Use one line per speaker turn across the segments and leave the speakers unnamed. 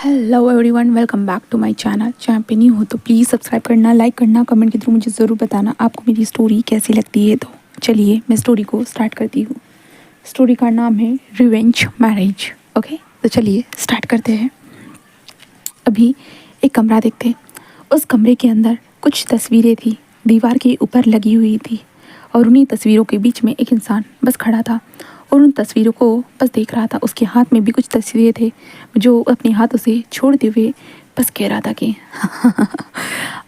Hello everyone, welcome back to my channel. जहाँ पे नहीं हो तो प्लीज़ सब्सक्राइब करना, लाइक करना, कमेंट के थ्रू मुझे ज़रूर बताना आपको मेरी स्टोरी कैसी लगती है। तो चलिए मैं स्टोरी को स्टार्ट करती हूँ। स्टोरी का नाम है रिवेंज मैरिज। ओके, तो चलिए स्टार्ट करते हैं। अभी एक कमरा देखते हैं। उस कमरे के अंदर कुछ तस्वीरें थी, दीवार के ऊपर लगी हुई थी, और उन्हीं तस्वीरों के बीच में एक इंसान बस खड़ा था और उन तस्वीरों को बस देख रहा था। उसके हाथ में भी कुछ तस्वीरें थे जो अपने हाथों से छोड़ते हुए बस कह रहा था कि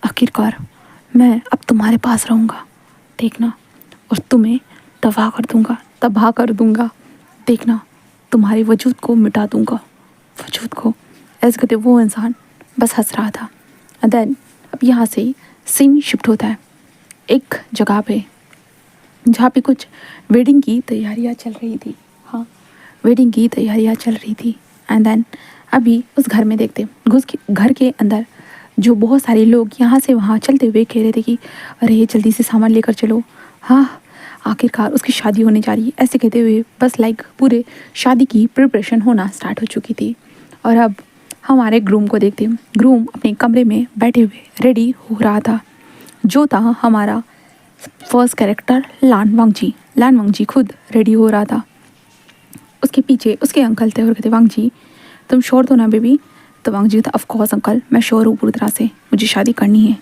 आखिरकार मैं अब तुम्हारे पास रहूँगा, देखना, और तुम्हें तबाह कर दूँगा, देखना, तुम्हारे वजूद को मिटा दूँगा, वजूद को। ऐसे कहते वो इंसान बस हंस रहा था। देन अब यहाँ से सीन शिफ्ट होता है एक जगह पे जहाँ पे कुछ वेडिंग की तैयारियाँ चल रही थी। हाँ, वेडिंग की तैयारियाँ चल रही थी। एंड देन अभी उस घर में देखते घर के अंदर जो बहुत सारे लोग यहाँ से वहाँ चलते हुए कह रहे थे कि अरे जल्दी से सामान लेकर चलो, हाँ आखिरकार उसकी शादी होने जा रही है। ऐसे कहते हुए बस पूरे शादी की प्रिपरेशन होना स्टार्ट हो चुकी थी। और अब हमारे ग्रूम को देखते, ग्रूम अपने कमरे में बैठे हुए रेडी हो रहा था, जो था हमारा फर्स्ट कैरेक्टर लान जी खुद रेडी हो रहा था। उसके पीछे उसके अंकल थे और कहते वांग जी तुम श्योर तो ना बेबी? तो वांग जी था ऑफ कोर्स अंकल, मैं श्योर हूँ पूरी तरह से, मुझे शादी करनी है।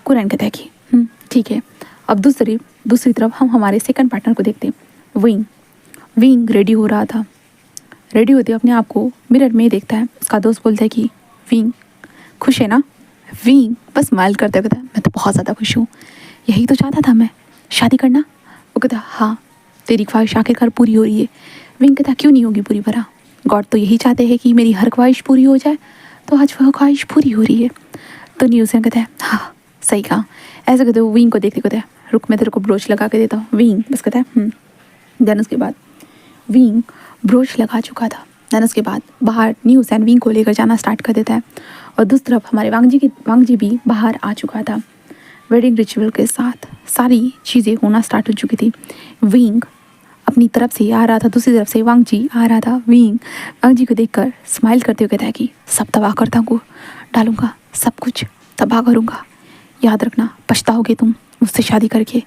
कुरैन कहता है कि ठीक है। अब दूसरी तरफ हम हमारे सेकंड पार्टनर को देखते। विंग रेडी हो रहा था। रेडी होते अपने आप को मिरर में देखता है। उसका दोस्त बोलता है कि विंग खुश है ना? विंग बस स्माइल करते कहता है मैं तो बहुत ज़्यादा खुश हूँ, यही तो चाहता था मैं, शादी करना। वो कहता हाँ तेरी ख्वाहिश आखिरकार पूरी हो रही है। विंग कहता क्यों नहीं होगी पूरी? भरा गॉड तो यही चाहते हैं कि मेरी हर ख्वाहिश पूरी हो जाए, तो आज वह ख्वाहिश पूरी हो रही है। तो न्यूज़ कहता है हाँ सही कहा। ऐसे कहते वो विंग को देखते कहता है रुक मैं तेरे को ब्रोच लगा के देता हूँ। विंग बस कहता है देन उसके बाद विंग ब्रोच लगा चुका था। देन उसके बाद बाहर न्यूज़ एंड विंग को लेकर जाना स्टार्ट कर देता है। और दूसरी तरफ हमारे वांग जी भी बाहर आ चुका था। वेडिंग रिचुअल के साथ सारी चीज़ें होना स्टार्ट हो चुकी थी। विंग अपनी तरफ से आ रहा था, दूसरी तरफ से वांग जी आ रहा था। वांग जी को देखकर स्माइल करते हुए कहता है कि सब तबाह करता हूँ डालूंगा, सब कुछ तबाह करूँगा, याद रखना पछताओगे तुम मुझसे शादी करके।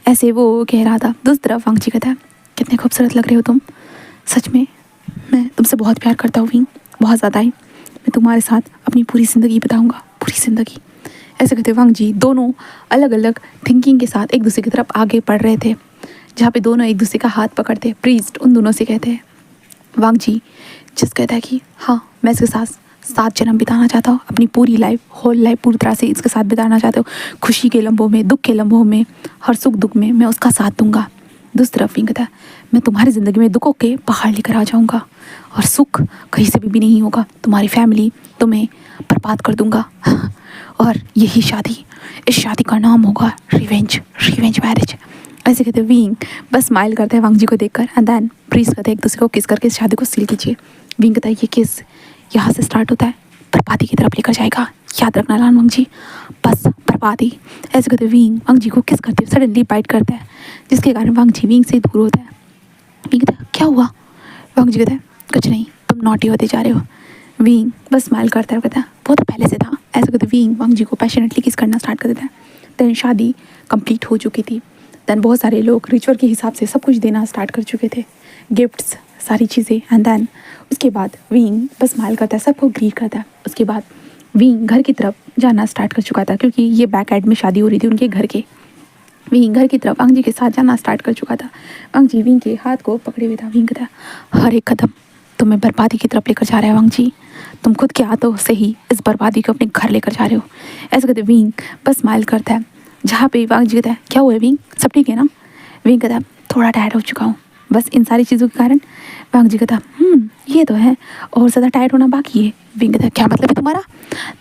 ऐसे वो कह रहा था। दूसरी तरफ वांग जी कहता है कितने खूबसूरत लग रहे हो तुम, सच में मैं तुमसे बहुत प्यार करता हूँ विंग, बहुत ज़्यादा ही। मैं तुम्हारे साथ अपनी पूरी ज़िंदगी बिताऊँगा, पूरी ज़िंदगी। ऐसे कहते वांग जी दोनों अलग अलग थिंकिंग के साथ एक दूसरे की तरफ आगे बढ़ रहे थे, जहाँ पे दोनों एक दूसरे का हाथ पकड़ते। प्रीस्ट उन दोनों से कहते हैं वांग जी जिस कहता है कि हाँ मैं इसके साथ 7 जन्म बिताना चाहता हूँ, अपनी पूरी लाइफ होल लाइफ पूरी तरह से इसके साथ बिताना चाहता हूँ। खुशी के लम्हों में, दुख के लम्हों में, हर सुख दुख में मैं उसका साथ दूंगा। दूसरी तरफ विंग कहता है मैं तुम्हारी ज़िंदगी में दुखों के पहाड़ लेकर आ जाऊँगा और सुख कहीं से भी नहीं होगा, तुम्हारी फैमिली तुम्हें बर्बाद कर दूंगा। और यही शादी, इस शादी का नाम होगा रिवेंज मैरिज। ऐसे कहते विंग बस स्माइल करते हैं वांग जी को देखकर। एंड देन प्रीस्ट कहते हैं एक दूसरे को किस करके इस शादी को सील कीजिए। विंग कहता है ये किस यहाँ से स्टार्ट होता है, बर्बादी की तरफ लेकर जाएगा, याद रखना लान वांग जी, बस बर्बादी। ऐसे कहते विंग वांग जी को किस करते सडनली बाइट करता है, जिसके कारण वांग जी विंग से दूर होता है। विंग कहता है क्या हुआ? वांग जी कहता है कुछ नहीं, तुम नॉटी होते जा रहे हो। विंग बस स्माइल करता है, कहता है वो तो पहले से था। ऐसे कहते विंग वांग जी को पैशनेटली किस करना स्टार्ट कर देता है। देन शादी कंप्लीट हो चुकी थी। देन बहुत सारे लोग रिचुअल के हिसाब से सब कुछ देना स्टार्ट कर चुके थे, गिफ्ट्स, सारी चीज़ें। एंड देन उसके बाद विंग बस स्माइल करता है, सबको ग्रीट करता है। उसके बाद विंग घर की तरफ जाना स्टार्ट कर चुका था, क्योंकि ये बैक एड में शादी हो रही थी उनके घर के। विंग घर की तरफ वांग जी के साथ जाना स्टार्ट कर चुका था। वांग जी विंग के हाथ को पकड़े हुए था। विंग कहता है हर एक कदम तुम्हें बर्बादी की तरफ लेकर जा रहा है वांग जी, तुम खुद के हाथों से ही इस बर्बादी को अपने घर लेकर जा रहे हो। ऐसे कहते विंग बस स्माइल करता है। जहाँ पे वांग जी कहता है क्या हुआ है विंग, सब ठीक है ना? विंग कहता है थोड़ा टायर्ड हो चुका हूँ बस इन सारी चीज़ों के कारण। वांग जी कहता ये तो है, और ज़्यादा टायर्ड होना बाकी है। विंग कहता क्या मतलब है तुम्हारा?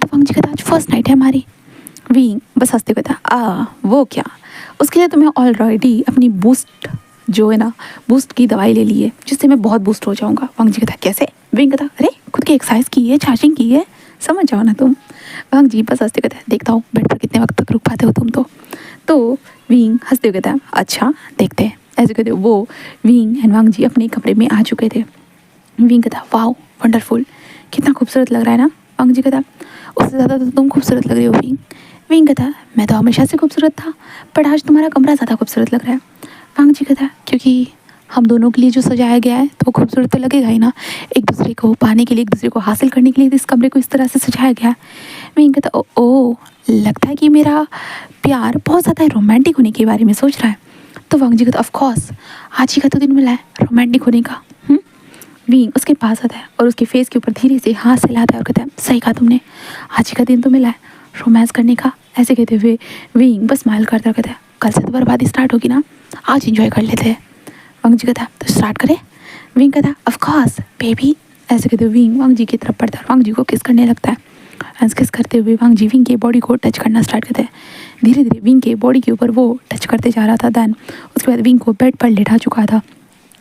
तो वांग जी कहता आज फर्स्ट नाइट है हमारी। विंग बस हंसते कहता वो क्या, उसके लिए तो मैं ऑलरेडी अपनी बूस्ट जो है ना, बूस्ट की दवाई ले ली है, जिससे मैं बहुत बूस्ट हो जाऊँगा। वांग जी कहता कैसे? विंग कहता अरे खुद की एक्सरसाइज की है, चार्जिंग की है, समझ जाओ ना तुम। वांग जी बस हंसते कहता है देखता हूँ बेड पर कितने वक्त तक रुक पाते हो तुम तो विंग हंसते हुए कहता है अच्छा देखते हैं। ऐसे कहते वो विंग एंड वांग जी अपने कमरे में आ चुके थे। विंग कहता वाओ वंडरफुल, कितना खूबसूरत लग रहा है ना? वांग जी कहता है उससे ज़्यादा तो तुम खूबसूरत लग रही हो विंग। विंग कहता है मैं तो हमेशा से खूबसूरत था, बट आज तुम्हारा कमरा ज़्यादा खूबसूरत लग रहा है। वांग जी कहता है क्योंकि हम दोनों के लिए जो सजाया गया है तो वो खूबसूरत तो लगेगा ही ना, एक दूसरे को पाने के लिए, एक दूसरे को हासिल करने के लिए इस कमरे को इस तरह से सजाया गया है। विंग कहता है ओ लगता है कि मेरा प्यार बहुत ज़्यादा रोमांटिक होने के बारे में सोच रहा है। तो वांग जी कहता है ऑफ कोर्स आज ही का तो दिन मिला है रोमांटिक होने का। विंग उसके पास आता है और उसके फेस के ऊपर धीरे से हाथ हिलाता है और कहता है सही कहा तुमने, आज ही का दिन तो मिला है रोमांस करने का। ऐसे कहते हुए विंग बस स्माइल करता कहता है कल से तो बर्बादी स्टार्ट होगी ना, आज इंजॉय कर लेते हैं। वांग जी कहता है तो स्टार्ट करें। विंग कहता है ऑफ कोर्स बेबी। ऐसे कहते हुए विंग वांग जी की तरफ बढ़ता है और वांग जी को किस करने लगता है। एंड किस करते हुए वांग जी विंग के बॉडी को टच करना स्टार्ट करते हैं। धीरे धीरे विंग के बॉडी के ऊपर वो टच करते जा रहा था। दैन उसके बाद विंग को बेड पर लेटा चुका था।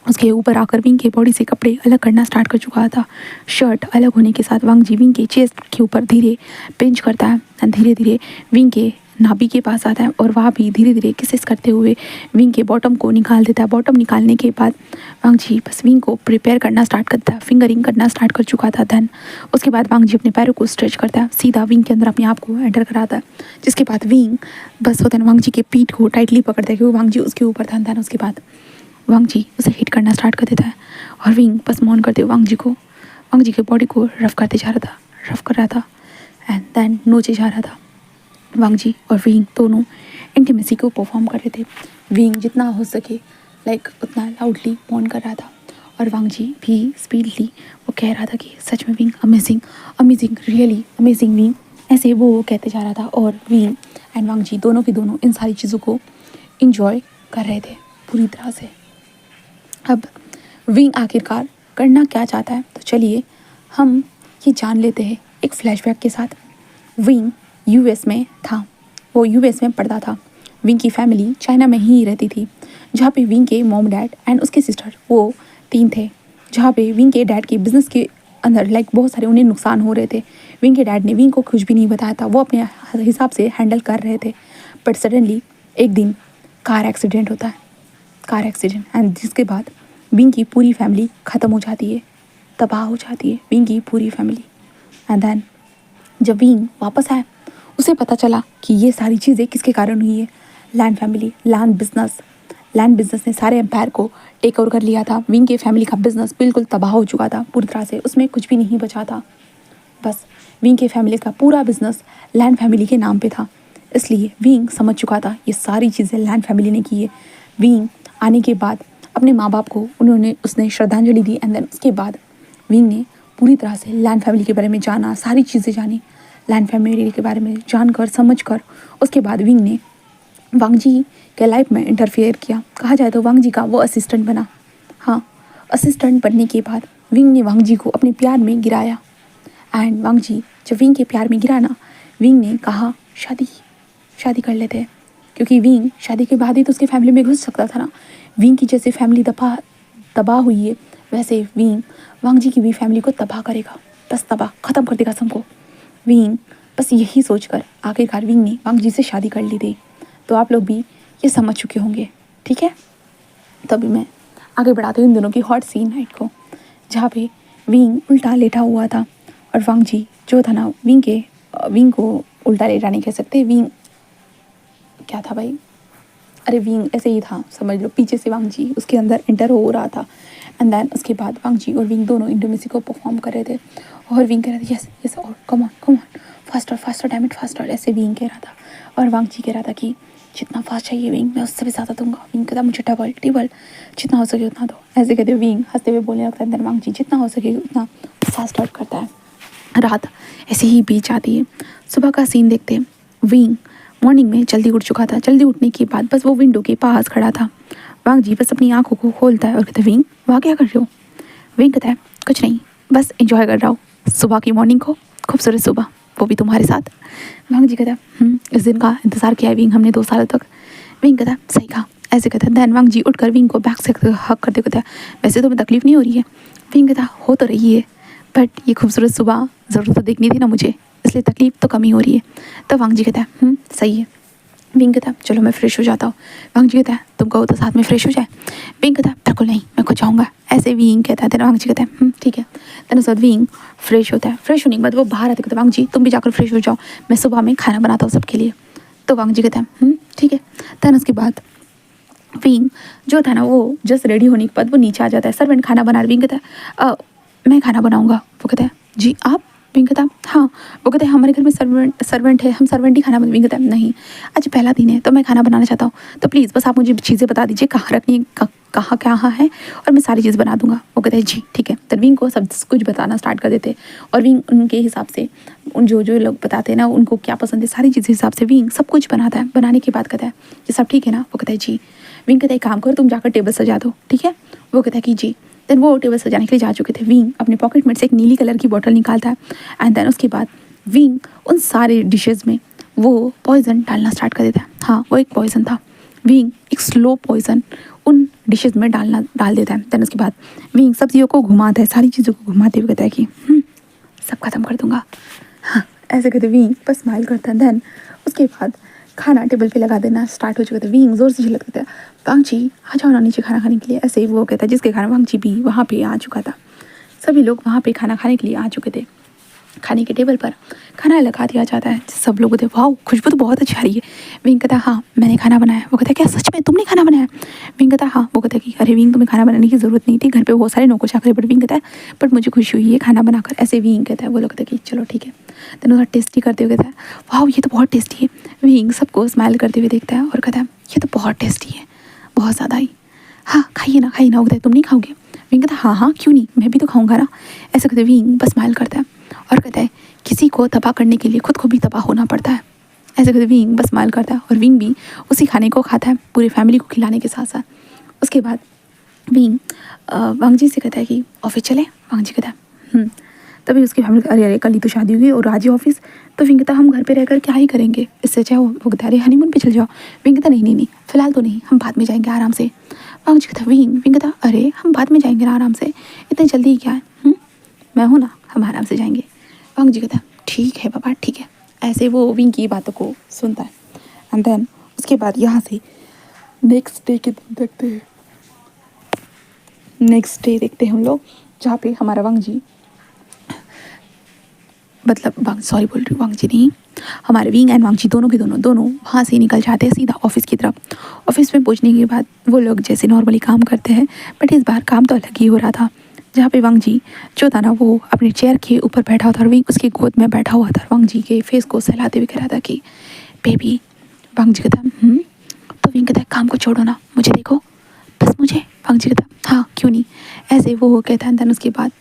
उसके ऊपर आकर विंग के बॉडी से कपड़े अलग करना स्टार्ट कर चुका था। शर्ट अलग होने के साथ वांग जी विंग के चेस्ट के ऊपर धीरे पिंच करता है एंड धीरे धीरे विंग के नाभि के पास आता है और वहाँ भी धीरे धीरे किसेस करते हुए विंग के बॉटम को निकाल देता है। बॉटम निकालने के बाद वांग जी बस विंग को प्रिपेयर करना स्टार्ट करता है, फिंगरिंग करना स्टार्ट कर चुका था। दैन उसके बाद वांग जी अपने पैरों को स्ट्रेच करता है, सीधा विंग के अंदर अपने आप को एंटर कराता है। जिसके बाद विंग बस होता है वांग जी के पीठ को टाइटली पकड़ता है क्योंकि वांग जी उसके ऊपर था। दैन उसके बाद वांग जी उसे हिट करना स्टार्ट कर देता है और विंग बस मौन करते हुए वांग जी के बॉडी को रफ करते जा रहा था, रफ कर रहा था एंड दैन नोचे जा रहा था। वांग जी और विंग दोनों इंटीमेसी को परफॉर्म कर रहे थे। विंग जितना हो सके उतना लाउडली मौन कर रहा था और वांग जी भी स्पीडली वो कह रहा था कि सच में wing amazing amazing really amazing wing, ऐसे वो कहते जा रहा था। और विंग एंड वांग जी दोनों की दोनों इन सारी चीज़ों को इंजॉय कर रहे थे पूरी तरह से। अब विंग आखिरकार करना क्या चाहता है तो चलिए हम ये जान लेते हैं एक फ्लैशबैक के साथ। विंग यूएस में था, वो यूएस में पढ़ता था। विंग की फैमिली चाइना में ही रहती थी, जहाँ पे विंग के मॉम डैड एंड उसके सिस्टर वो 3 थे। जहाँ पे विंग के डैड के बिजनेस के अंदर बहुत सारे उन्हें नुकसान हो रहे थे। विंग के डैड ने विंग को कुछ भी नहीं बताया था, वो अपने हिसाब से हैंडल कर रहे थे। बट सडनली एक दिन कार एक्सीडेंट होता है, कार एक्सीडेंट एंड जिसके बाद विंग की पूरी फैमिली ख़त्म हो जाती है, तबाह हो जाती है विंग की पूरी फैमिली। एंड देन जब विंग वापस आया उसे पता चला कि ये सारी चीज़ें किसके कारण हुई है। लैंड फैमिली, लैंड बिजनेस ने सारे एम्पायर को टेक ओवर कर लिया था। विंग के फैमिली का बिजनेस बिल्कुल तबाह हो चुका था पूरी तरह से, उसमें कुछ भी नहीं बचा था। बस विंग के फैमिली का पूरा बिजनेस लैंड फैमिली के नाम पे था, इसलिए विंग समझ चुका था ये सारी चीज़ें लैंड फैमिली ने की है। विंग आने के बाद अपने माँ बाप को उसने श्रद्धांजलि दी एंड देन उसके बाद विंग ने पूरी तरह से लैंड फैमिली के बारे में जाना, सारी चीज़ें जानी। लैंड फैमिली के बारे में जानकर समझकर उसके बाद विंग ने वांग जी के लाइफ में इंटरफेयर किया। कहा जाए तो वांग जी का वो असिस्टेंट बना। हाँ, असिस्टेंट बनने के बाद विंग ने वांग जी को अपने प्यार में गिराया एंड वांग जी जब विंग के प्यार में गिरा ना, विंग ने कहा शादी कर लेते हैं, क्योंकि विंग शादी के बाद ही तो उसकी फैमिली में घुस सकता था ना। विंग की जैसे फैमिली तबाह हुई है वैसे विंग वांग जी की भी फैमिली को तबाह करेगा, बस तबाह ख़त्म कर देगा सबको। विंग बस यही सोचकर आखिरकार विंग ने वांग जी से शादी कर ली थी। तो आप लोग भी ये समझ चुके होंगे, ठीक है। तभी मैं आगे बढ़ाती हूँ इन दोनों की हॉट सीन नाइट को, जहाँ पे विंग उल्टा लेटा हुआ था और वांग जी जो था ना विंग को उल्टा लेटा नहीं कह सकते, विंग क्या था भाई, अरे विंग ऐसे ही था समझ लो, पीछे से वांग जी उसके अंदर इंटर हो रहा था। एंड देन उसके बाद वांग जी और विंग दोनों इंटीमेसी को परफॉर्म कर रहे थे और विंग कह रहा था यस और come on faster damn it faster, ऐसे विंग कह रहा था और वांग जी कह रहा था कि जितना फास्ट चाहिए विंग मैं उससे भी ज़्यादा दूंगा। विंग कहता मुझे टेबल जितना हो सके उतना दो, ऐसे कहते विंग हंसते हुए बोलने लगता है। देन वांग जी जितना हो सके उतना फास्ट वर्क करता है। रात ऐसे ही बीत जाती है। सुबह का सीन देखते विंग मॉर्निंग में जल्दी उठ चुका था। जल्दी उठने के बाद बस वो विंडो के पास खड़ा था। वांग जी बस अपनी आंखों को खोलता है और कहता है विंग वहाँ क्या कर रहे हो। विंग कहता है कुछ नहीं, बस एंजॉय कर रहा हूँ सुबह की मॉर्निंग को, खूबसूरत सुबह, वो भी तुम्हारे साथ। वांग जी कहता है इस दिन का इंतज़ार किया है विंग हमने 2 सालों तक। विंग कहता है सही कहा, ऐसे कहता है। दैन वांग जी उठकर विंग को बैक से हक करते कहता है वैसे तुम्हें तकलीफ नहीं हो रही है। विंग कहता हो तो रही है, बट ये खूबसूरत सुबह ज़रूर तो देखनी थी ना मुझे, इसलिए तकलीफ तो कम ही हो रही है। तो वांग जी कहता है सही है, विंग कहता है चलो मैं फ्रेश हो जाता हूँ। वांग जी कहता है तुम कहो तो साथ में फ्रेश हो जाए। विंग कहता है बिल्कुल नहीं, मैं खुद जाऊँगा। ऐसे विंग कहता है। तेना वांग जी कहता है ठीक है। तेना साथ विंग फ्रेश होता है। फ्रेश होने के बाद वो बाहर आते कहते वांग जी तुम भी जाकर फ्रेश हो जाओ, मैं सुबह में खाना बनाता हूँ सबके लिए। तो वांग जी कहता है ठीक है। तेना उसके बाद विंग जो था ना वो जस्ट रेडी होने के बाद वो नीचे आ जाता है। सर्वेंट खाना बना रहा। विंग कहता है मैं खाना बनाऊँगा। वो कहता है जी आप? विंग कहता है हाँ। वो कहते हैं हमारे घर में सर्वेंट है, हम सर्वेंट ही खाना बना। विंग कहता है नहीं, आज पहला दिन है तो मैं खाना बनाना चाहता हूँ, तो प्लीज़ बस आप मुझे चीज़ें बता दीजिए कहाँ रखनी है, कहाँ कहाँ है, और मैं सारी चीज़ बना दूंगा। वो कहते हैं जी ठीक है। तो विंग को सब कुछ बताना स्टार्ट कर देते और विंग उनके हिसाब से उन जो जो लोग बताते हैं ना उनको क्या पसंद है सारी चीज़ हिसाब से विंग सब कुछ बनाता है। बनाने के बाद कहता है ये सब ठीक है ना? वो कहता है जी। विंग कहता है काम करो तुम जाकर टेबल सजा दो, ठीक है? वो कहता है कि जी। देन वो टेबल सजाने के लिए जा चुके थे। विंग अपने पॉकेट में से एक नीली कलर की बॉटल निकालता है एंड देन उसके बाद विंग उन सारे डिशेज़ में वो पॉइज़न डालना स्टार्ट कर देता है। हाँ वो एक पॉइज़न था। विंग एक स्लो पॉइज़न उन डिशेज़ में डाल देता है। देन उसके बाद विंग सब्जियों को घुमाता है, सारी चीज़ों को घुमाते हुए कहता है कि सब खत्म कर दूंगा। हाँ ऐसे कहते विंग बस स्माइल करता है। देन उसके बाद खाना टेबल पे लगा देना स्टार्ट हो चुका था। विंग जोर से चिल्लाता था वांग जी आ जाओ ना नीचे खाना खाने के लिए। ऐसे ही वो कहता है जिसके कारण वांग जी भी वहाँ पे आ चुका था। सभी लोग वहाँ पे खाना खाने के लिए आ चुके थे। खाने के टेबल पर खाना लगा दिया जाता है। सब लोग कहते वाह खुशबू तो बहुत अच्छी आ रही है। विंग कहता हाँ मैंने खाना बनाया। वो कहता क्या सच में तुमने खाना बनाया? विंग कहता हाँ। वो कहता कि अरे विंग तुम्हें खाना बनाने की ज़रूरत नहीं थी, घर पे बहुत सारे नौकर चाकर। बट विंग कहता है बट मुझे खुशी हुई है खाना बनाकर। ऐसे विंग कहता है। वो लोग कहते कि चलो ठीक है। देन उसका टेस्टी करते हुए कहता है वाह ये तो बहुत टेस्टी है। विंग सबको स्माइल करते हुए देखता है और कहता है ये तो बहुत टेस्टी है, बहुत ज़्यादा ही। हाँ खाइए ना खाइए ना। वो कहता है तुम नहीं खाओगे? विंग कहता हाँ हाँ क्यों नहीं, मैं भी तो खाऊंगा ना। ऐसे कहते विंग बस स्माइल करता है और कहता है किसी को तबाह करने के लिए खुद को भी तबाह होना पड़ता है। ऐसे कहते विंग बस स्माइल करता है और विंग भी उसी खाने को खाता है पूरी फैमिली को खिलाने के साथ साथ। उसके बाद विंग वांग जी से कहता है कि ऑफिस चले? वांग जी कहता है तभी उसकी फैमिली अरे अरे कल ही तो शादी हुई और आज ही ऑफिस। तो विंग कहता हम घर पे रहकर क्या ही करेंगे, इससे चाहे वो कहता अरे हनीमून पे चल जाओ। विंग कहता नहीं नहीं नहीं फिलहाल तो नहीं, हम बाद में जाएंगे आराम से। वांग जी कहता विंग कहता अरे हम बाद में जाएंगे ना आराम से, इतनी जल्दी क्या है? मैं हूँ ना, हम आराम से जाएंगे। वांग जी कहता ठीक है पापा ठीक है। ऐसे वो विंग की बातों को सुनता है एंड देन उसके बाद यहाँ से नेक्स्ट डे के दिन देखते हैं। नेक्स्ट डे देखते हैं हम लोग जहाँ पे हमारा वांग जी मतलब सॉरी बोल रही हूँ वांग जी नहीं, हमारे विंग एंड वांग जी दोनों के दोनों वहाँ से निकल जाते हैं सीधा ऑफिस की तरफ। ऑफिस में पहुँचने के बाद वो लोग जैसे नॉर्मली काम करते हैं बट इस बार काम तो अलग ही हो रहा था। जहाँ पे वांग जी जो था ना वो अपने चेयर के ऊपर बैठा हुआ था और विंग उसकी गोद में बैठा हुआ था। वांग जी के फेस को सहलाते हुए कह रहा था कि बेबी। वांग जी कहता तो विंग कहता है काम को छोड़ो ना, मुझे देखो बस मुझे। वांग जी कहता हाँ क्यों नहीं। ऐसे वो कहता है। देन उसके बाद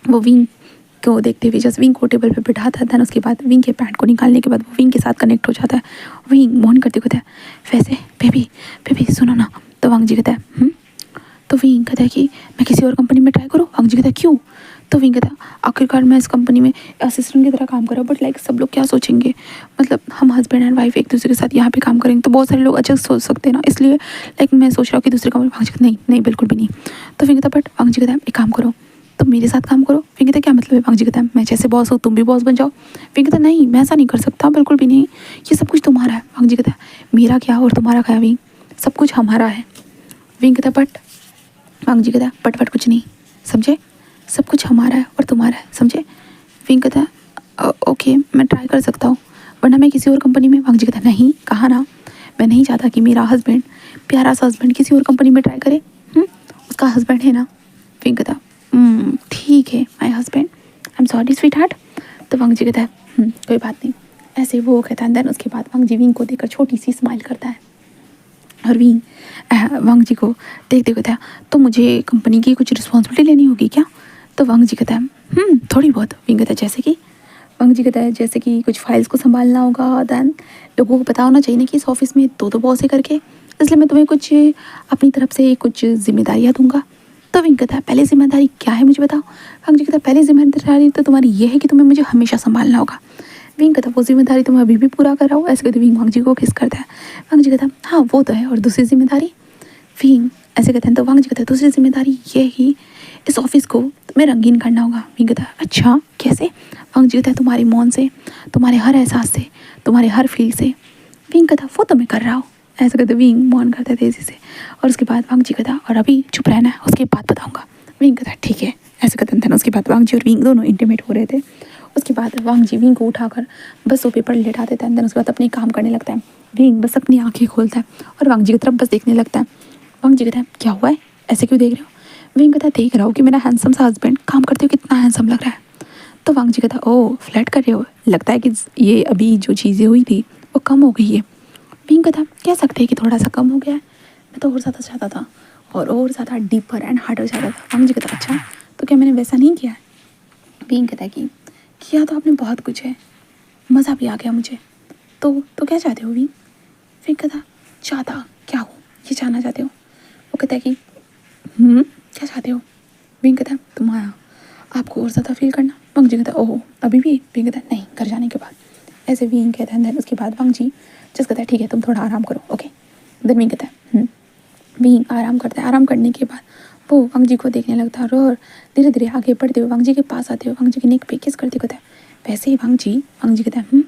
वो विंग को देखते हुए जस्ट विंग को टेबल पे बिठाता है। देन उसके बाद विंग के पैंट को निकालने के बाद वो विंग के साथ कनेक्ट हो जाता है। विंग मोहन करते कहता है वैसे बेबी बेबी सुनो ना। तो वांग जी कहता है तो विंग कहता है कि मैं किसी और कंपनी में ट्राई करूँ? वांग जी कहता है क्यों? तो विंग कहता है आखिरकार मैं इस कंपनी में असिस्टेंट की तरह काम कर रहा हूँ बट लाइक सब लोग क्या सोचेंगे, मतलब हम हस्बैंड एंड वाइफ एक दूसरे के साथ यहाँ पे काम करेंगे तो बहुत सारे लोग अच्छा सोच सकते हैं ना, इसलिए लाइक मैं सोच रहा हूँ कि दूसरे कंपनी। वांग जी कहता नहीं नहीं बिल्कुल भी नहीं। तो विंग कहता बट वांग जी कहता है एक काम करो तुम मेरे साथ काम करो। विंग कहता क्या मतलब है? वांग जी कहता है मैं जैसे बॉस हूँ तुम भी बॉस बन जाओ। विंग कहता नहीं मैं ऐसा नहीं कर सकता बिल्कुल भी नहीं, ये सब कुछ तुम्हारा है। वांग जी कहता है मेरा क्या और तुम्हारा क्या विंग, सब कुछ हमारा है। विंग कहता बट। वांग जी कहता बट कुछ नहीं समझे, सब कुछ हमारा है और तुम्हारा है समझे। विंग कहता है ओके मैं ट्राई कर सकता हूँ वरना मैं किसी और कंपनी में। वांग जी कहता नहीं कहा ना, मैं नहीं चाहता कि मेरा हस्बैंड प्यारा सा हस्बैंड किसी और कंपनी में ट्राई करे। उसका हस्बैंड है ना। विंग कहता ठीक है my husband, I am sorry sweet heart. तो वांग जी कहता है कोई बात नहीं। ऐसे वो कहता है। देन उसके बाद वांग जी विंग को देखकर छोटी सी स्माइल करता है और विंग वांग जी को देखते कहता है तो मुझे कंपनी की कुछ रिस्पॉन्सिबिलिटी लेनी होगी क्या? तो वांग जी कहता है थोड़ी बहुत। विंग कहता है जैसे कि? वांग जी कहता है जैसे कि कुछ फाइल्स को संभालना होगा। देन लोगों को पता होना चाहिए ना कि इस ऑफिस में दो बॉस है करके, इसलिए मैं तुम्हें कुछ अपनी तरफ से कुछ जिम्मेदारियाँ दूंगा। तो विंग कहता है पहले जिम्मेदारी क्या है मुझे बताओ। वांग जी कहता है पहली जिम्मेदारी तो तुम्हारी ये है कि तुम्हें मुझे हमेशा संभालना होगा। विंग कहता वो जिम्मेदारी तुम अभी भी पूरा कर रहा हो। ऐसे कहते विंग वांग जी को किस करता है। वांग जी कहता हाँ वो तो है, और दूसरी जिम्मेदारी? विंग ऐसे कहते हैं। तो वांग जी कहता है दूसरी जिम्मेदारी ये है कि इस ऑफिस को तुम्हें रंगीन करना होगा। विंग कहता है अच्छा कैसे? वांग जी कहता है तुम्हारी मौन से, तुम्हारे हर एहसास से, तुम्हारे हर फील से। विंग कहता वो तो मैं कर रहा हूँ। ऐसा कहते विंग मौन करता है तेज़ी से। और उसके बाद वांग जी कहता और अभी चुप रहना है, उसके बाद बताऊँगा। विंग कहता ठीक है। ऐसे कहते थे ना। उसके बाद वांग जी और विंग दोनों इंटीमेट हो रहे थे। उसके बाद वांग जी विंग को उठाकर बस सोफे पर लेटा देता है। देन उसके बाद अपनी काम करने लगता है। विंग बस अपनी आंखें खोलता है और वांग जी की तरफ बस देखने लगता है। वांग जी कहता है क्या हुआ है, ऐसे क्यों देख रहे हो। विंग कहता है देख रहा हूँ कि मेरा हैंडसम सा हस्बैंड काम करते हुए कितना हैंडसम लग रहा है। तो वांग जी कहता ओह फ्लर्ट कर रहे हो, लगता है कि ये अभी जो चीज़ें हुई थी वो कम हो गई है। विंग कहता कह सकते हैं कि थोड़ा सा कम हो गया है, मैं तो और ज़्यादा चाहता था और ज़्यादा डीपर एंड हार्डर चाहता था। वांग जी कहता अच्छा तो क्या मैंने वैसा नहीं किया है। विंग कहता है कि किया तो आपने बहुत कुछ है, मज़ा भी आ गया मुझे। तो क्या चाहते हो विंग। विंग कहता चाहता क्या हो ये जानना चाहते हो। वो कहता है कि क्या चाहते हो। विंग कहता है तुम्हारा आपको और ज़्यादा फील करना। वांग जी कहता है ओह अभी भी। विंग कहता है नहीं घर जाने के बाद। ऐसे विंग कहता है। देन उसके बाद वांग जी जस्ट कहता है ठीक है तुम थोड़ा आराम करो ओके। देन विंग कहता है विंग आराम करता है। आराम करने के बाद वो वांग जी को देखने लगता है और धीरे धीरे आगे बढ़ते हुए वांग जी के पास आते हुए वांग जी की नेक पे किस करते कहता है वैसे ही वांग जी कहता है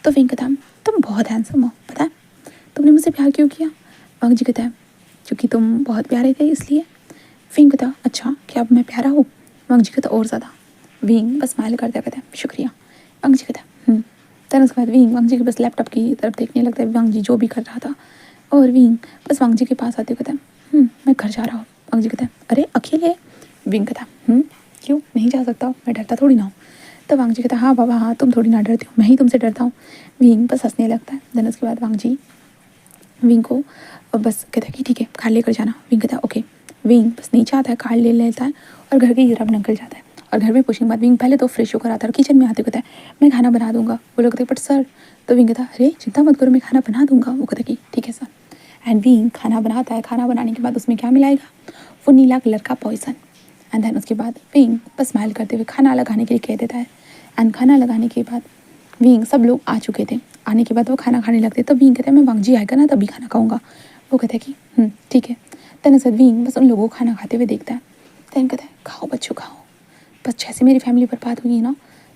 तो विंग कहता है तुम बहुत हैंडसम हो, पता है तुमने मुझसे प्यार क्यों किया। वांग जी कहता है क्योंकि तुम बहुत प्यारे थे इसलिए। विंग कहता अच्छा क्या अब मैं प्यारा हूँ। वांग जी कहता और ज़्यादा। विंग बस स्माइल करता कहता है शुक्रिया। वांग जी कहता है देन उसके बाद विंग वांग जी के बस लैपटॉप की तरफ देखने लगता है वांग जी जो भी कर रहा था। और विंग बस वांग जी के पास आते हुए कहता है मैं घर जा रहा हूँ। वांग जी कहता है अरे अकेले। विंग कहता क्यों नहीं जा सकता हूँ, मैं डरता थोड़ी ना हूँ। तो वांग जी कहता हाँ बाबा हाँ तुम थोड़ी ना डरती हो, मैं ही तुमसे डरता हूँ। विंग बस हंसने लगता है। देन उसके बाद वांग जी विंग को बस कहता है कि ठीक है कार लेकर जाना। विंग कहता है ओके। विंग बस नीचे आता है, कार ले लेता है और घर की तरफ निकल जाता है। और घर में पूछने के बाद विंग पहले तो फ्रेश होकर आता है और किचन में आते कहता है मैं खाना बना दूंगा। वो लोग कहते हैं बट सर। तो विंग कहता है अरे चिंता मत करो मैं खाना बना दूंगा। वो कहता है कि ठीक है सर। एंड विंग खाना बनाता है। खाना बनाने के बाद उसमें क्या मिलाएगा, वो नीला कलर का पॉइजन। एंड देन उसके बाद विंग बस स्माइल करते हुए खाना लगाने के लिए कह देता है। एंड खाना लगाने के बाद विंग सब लोग आ चुके थे। आने के बाद वो खाना खाने लगते तब विंग कहता है मैं वांग जी आएगा ना तभी खाना खाऊंगा। वो कहता है कि ठीक है। देन उसके बाद विंग बस उन लोगों को खाना खाते हुए देखता है। देन कहता है खाओ बच्चों खाओ, बस जैसे मेरी फैमिली बर्बाद हुई है ना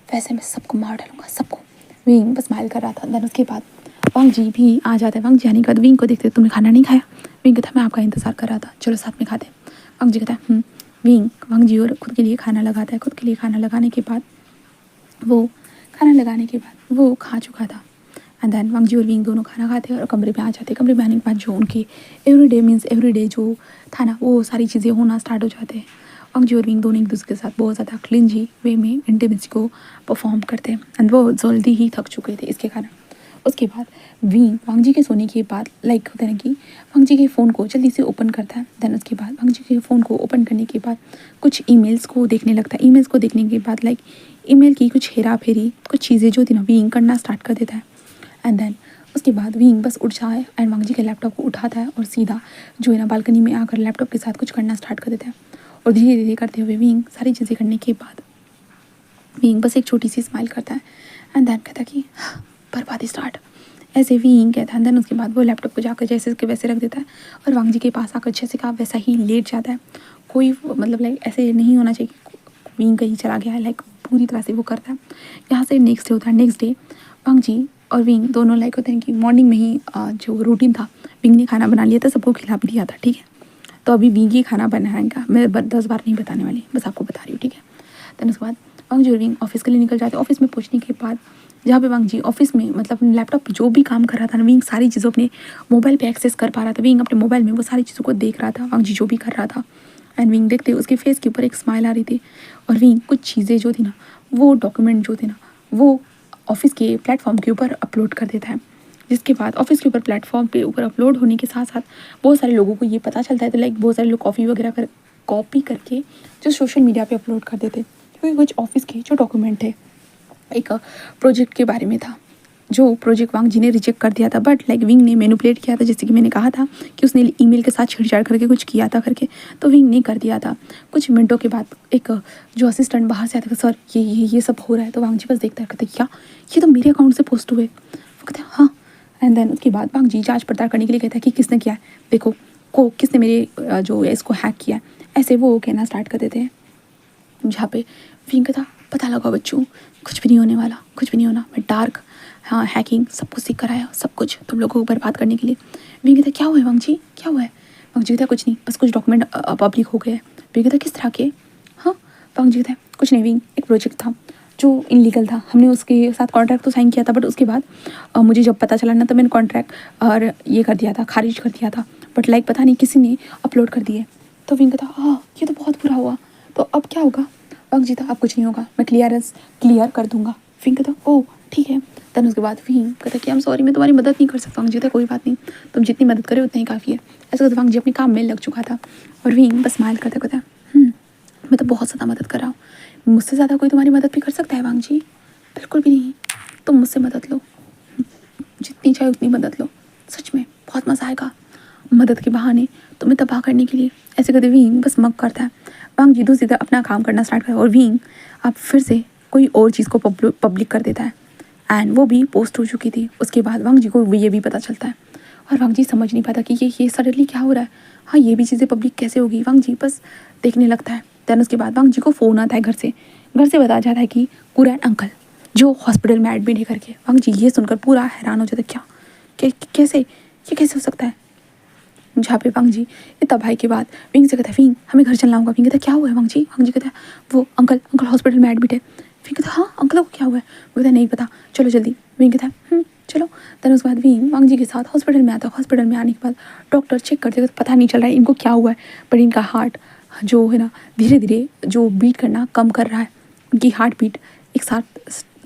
वैसे मैं सबको मार डालूंगा सबको। विंग बस स्माइल कर रहा था। देन उसके बाद वांग जी भी आ जाता है। वांग जी आने के बाद विंग को देखते तुमने खाना नहीं खाया। विंग कहता है मैं आपका इंतजार कर रहा था, चलो साथ में खाते हैं। वांग जी कहता है विंग वांग जी और खुद के लिए खाना लगाता है। खुद के लिए खाना लगाने के बाद वो खा चुका था। एंड देन वांग जी और विंग दोनों खाना खाते और कमरे में आ जाते। कमरे में आने के बाद जो उनकी एवरीडे जो था ना वो सारी चीज़ें होना स्टार्ट हो जाते हैं। वांग जी और विंग दोनों एक दूसरे के साथ बहुत ज़्यादा क्लिंजी वे में इंटीमेसी को परफॉर्म करते हैं। एंड वो जल्दी ही थक चुके थे इसके कारण। उसके बाद विंग वांग जी के सोने के बाद लाइक होता है ना कि वांग जी के फ़ोन को जल्दी से ओपन करता है। देन उसके बाद वांग जी के फ़ोन को ओपन करने के बाद कुछ ईमेल्स को देखने लगता है। ईमेल्स को देखने के बाद लाइक ईमेल की कुछ हेरा फेरी कुछ चीज़ें जो थी ना विंग करना स्टार्ट कर देता है। एंड देन उसके बाद विंग बस उठ जाए एंड वांग जी के लैपटॉप को उठाता है और सीधा जो है ना बालकनी में आकर लैपटॉप के साथ कुछ करना स्टार्ट कर देता है। और धीरे धीरे करते हुए विंग सारी चीज़ें करने के बाद विंग बस एक छोटी सी स्माइल करता है। एंड देन कहता है कि बर्बादी स्टार्ट। ऐसे विंग कहता है। देन उसके बाद वो लैपटॉप को जाकर जैसे के वैसे रख देता है और वांग जी के पास आकर जैसे का वैसा ही लेट जाता है। कोई मतलब लाइक ऐसे नहीं होना चाहिए कि विंग कहीं चला गया है, लाइक पूरी तरह से वो करता है। यहाँ से नेक्स्ट डे होता है। नेक्स्ट डे वांग जी और विंग दोनों लाइक होते हैं कि मॉर्निंग में ही जो रूटीन था विंग ने खाना बना लिया था, सबको खिला भी दिया था, ठीक है। तो अभी विंग ही खाना बनाएगा, मैं 10 बार नहीं बताने वाली, बस आपको बता रही हूँ, ठीक है। देन उसके बाद वांग जी और विंग ऑफिस के लिए निकल जाते हैं। ऑफिस में पहुँचने के बाद जहाँ पे वांग जी ऑफिस में मतलब अपने लैपटॉप पे जो भी काम कर रहा था ना विंग सारी चीज़ों अपने मोबाइल पे एक्सेस कर पा रहा था। विंग अपने मोबाइल में वो सारी चीज़ों को देख रहा था वांग जी जो भी कर रहा था। एंड विंग देखते उसके फेस के ऊपर एक स्माइल आ रही थी। और विंग कुछ चीज़ें जो थी ना वो डॉक्यूमेंट जो थे ना वो ऑफिस के प्लेटफॉर्म के ऊपर अपलोड कर देता है। जिसके बाद ऑफिस के ऊपर प्लेटफॉर्म पे ऊपर अपलोड होने के साथ साथ बहुत सारे लोगों को ये पता चलता है। तो लाइक बहुत सारे लोग कॉफ़ी वगैरह कॉपी करके जो सोशल मीडिया पे अपलोड कर देते, क्योंकि कुछ ऑफिस के जो डॉक्यूमेंट है एक प्रोजेक्ट के बारे में था जो प्रोजेक्ट वांग जी ने रिजेक्ट कर दिया था। बट लाइक विंग ने मैनिपुलेट किया था, जैसे कि मैंने कहा था कि उसने ईमेल के साथ छेड़छाड़ करके कुछ किया था करके, तो विंग ने कर दिया था। कुछ मिनटों के बाद एक जो असिस्टेंट बाहर से आता है, सर ये सब हो रहा है। तो वांग जी बस देखता है, कहते क्या ये तो मेरे अकाउंट से पोस्ट हुए। वो कहते हैं हाँ। एंड देन उसके बाद वांग जी जांच पड़ताल करने के लिए कहता है कि किसने किया है, देखो किसने मेरे जो इसको हैक किया है। ऐसे वो कहना स्टार्ट कर देते हैं। जहाँ पे विंग कहता पता लगा बच्चों, कुछ भी नहीं होने वाला, कुछ भी नहीं होना। मैं डार्क, हाँ, हैकिंग सब कुछ सीख कर आया, सब कुछ तुम लोगों को बर्बाद करने के लिए। विंग कहता क्या हुआ है वांग जी, क्या हुआ है? वांग जी कहता कुछ नहीं, बस कुछ डॉक्यूमेंट पब्लिक हो गए। विंग कहता किस तरह के? हाँ, वांग जी कहता कुछ नहीं विंग, एक प्रोजेक्ट था जो इनलीगल था, हमने उसके साथ कॉन्ट्रैक्ट तो साइन किया था, बट उसके बाद मुझे जब पता चला ना, तो मैंने कॉन्ट्रैक्ट और ये कर दिया था, खारिज कर दिया था। बट लाइक पता नहीं किसी ने अपलोड कर दिए। तो विंग कहता हाँ, ये तो बहुत बुरा हुआ, तो अब क्या होगा? वांग जी था अब कुछ नहीं होगा, मैं क्लियर कर दूंगा। विंग कहता ओह ठीक है। देन उसके बाद विंग कहता कि आई एम सॉरी, मैं तुम्हारी मदद नहीं कर सकता। वांग जी कहता कोई बात नहीं, तुम जितनी मदद करे उतना ही काफ़ी है। ऐसे करते वांग जी अपने काम में लग चुका था, और विंग बस स्माइल करते कहता मैं तो बहुत ज़्यादा मदद कर रहा हूँ, मुझसे ज़्यादा कोई तुम्हारी मदद भी कर सकता है वांग जी? बिल्कुल भी नहीं, तुम मुझसे मदद लो, जितनी चाहे उतनी मदद लो, सच में बहुत मज़ा आएगा मदद के बहाने तुम्हें तबाह करने के लिए। ऐसे करते विंग बस मग करता है। वांग जी दूसरी तरफ अपना काम करना स्टार्ट करता है, और विंग अब फिर से कोई और चीज़ को पब्लिक कर देता है, एंड वो भी पोस्ट हो चुकी थी। उसके बाद वांग जी को ये भी पता चलता है, और वांग जी समझ नहीं पाता कि ये सडनली क्या हो रहा है, हाँ ये भी चीज़ें पब्लिक कैसे होगी। वांग जी बस देखने लगता है। दैन उसके बाद वांग जी को फ़ोन आता है घर से बताया जाता है कि कुरैन अंकल जो हॉस्पिटल में एडमिट है करके। वांग जी ये सुनकर पूरा हैरान हो जाता है, कैसे, ये कैसे हो सकता है? जहाँ पे वांग जी इतना भाई के बाद विंग से कहता है विंग हमें घर चलना होगा। विंग कहता है क्या हुआ है वांग जी? वांग जी कहता है वो अंकल हॉस्पिटल में एडमिट है। विंग कहता है हाँ, अंकल को क्या हुआ है? वो कहता है नहीं पता, चलो जल्दी। विंग कहता है चलो। देन उसके बाद विंग वांग जी के साथ हॉस्पिटल में आता है। हॉस्पिटल में आने के बाद डॉक्टर चेक करते पता नहीं चल रहा है इनको क्या हुआ है, पर इनका हार्ट जो है ना धीरे धीरे जो बीट करना कम कर रहा है। उनकी हार्ट बीट एक साथ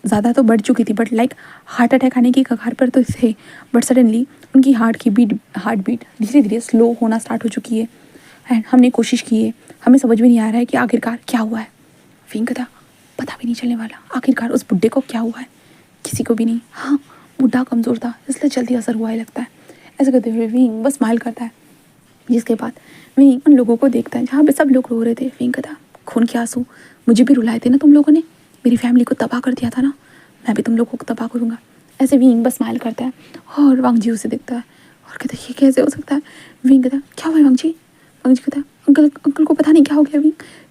ज़्यादा तो बढ़ चुकी थी, बट लाइक हार्ट अटैक आने की कगार पर तो थे, बट सडनली उनकी हार्ट बीट धीरे धीरे स्लो होना स्टार्ट हो चुकी है। एंड हमने कोशिश की है, हमें समझ में नहीं आ रहा है कि आखिरकार क्या हुआ है। विंग था पता भी नहीं चलने वाला आखिरकार उस बुड्ढे को क्या हुआ है, किसी को भी नहीं। हाँ, बुढ़ा कमज़ोर था इसलिए जल्दी असर हुआ है लगता है। ऐसे करते हुए विंग बस स्माइल करता है। जिसके बाद विंग उन लोगों को देखता है जहाँ पे सब लोग रो रहे थे। विंग था खून के आंसू, मुझे भी रुलाए थे ना तुम लोगों ने, मेरी फैमिली को तबाह कर दिया था ना, मैं भी तुम लोगों को तबाह करूँगा। ऐसे विंग बस स्माइल करता है, और वांग जी उसे देखता है और कहता है ये कैसे हो सकता है? विंग कहता है क्या हुआ है वांग जी? वांग जी कहता है अंकल को पता नहीं क्या हो गया।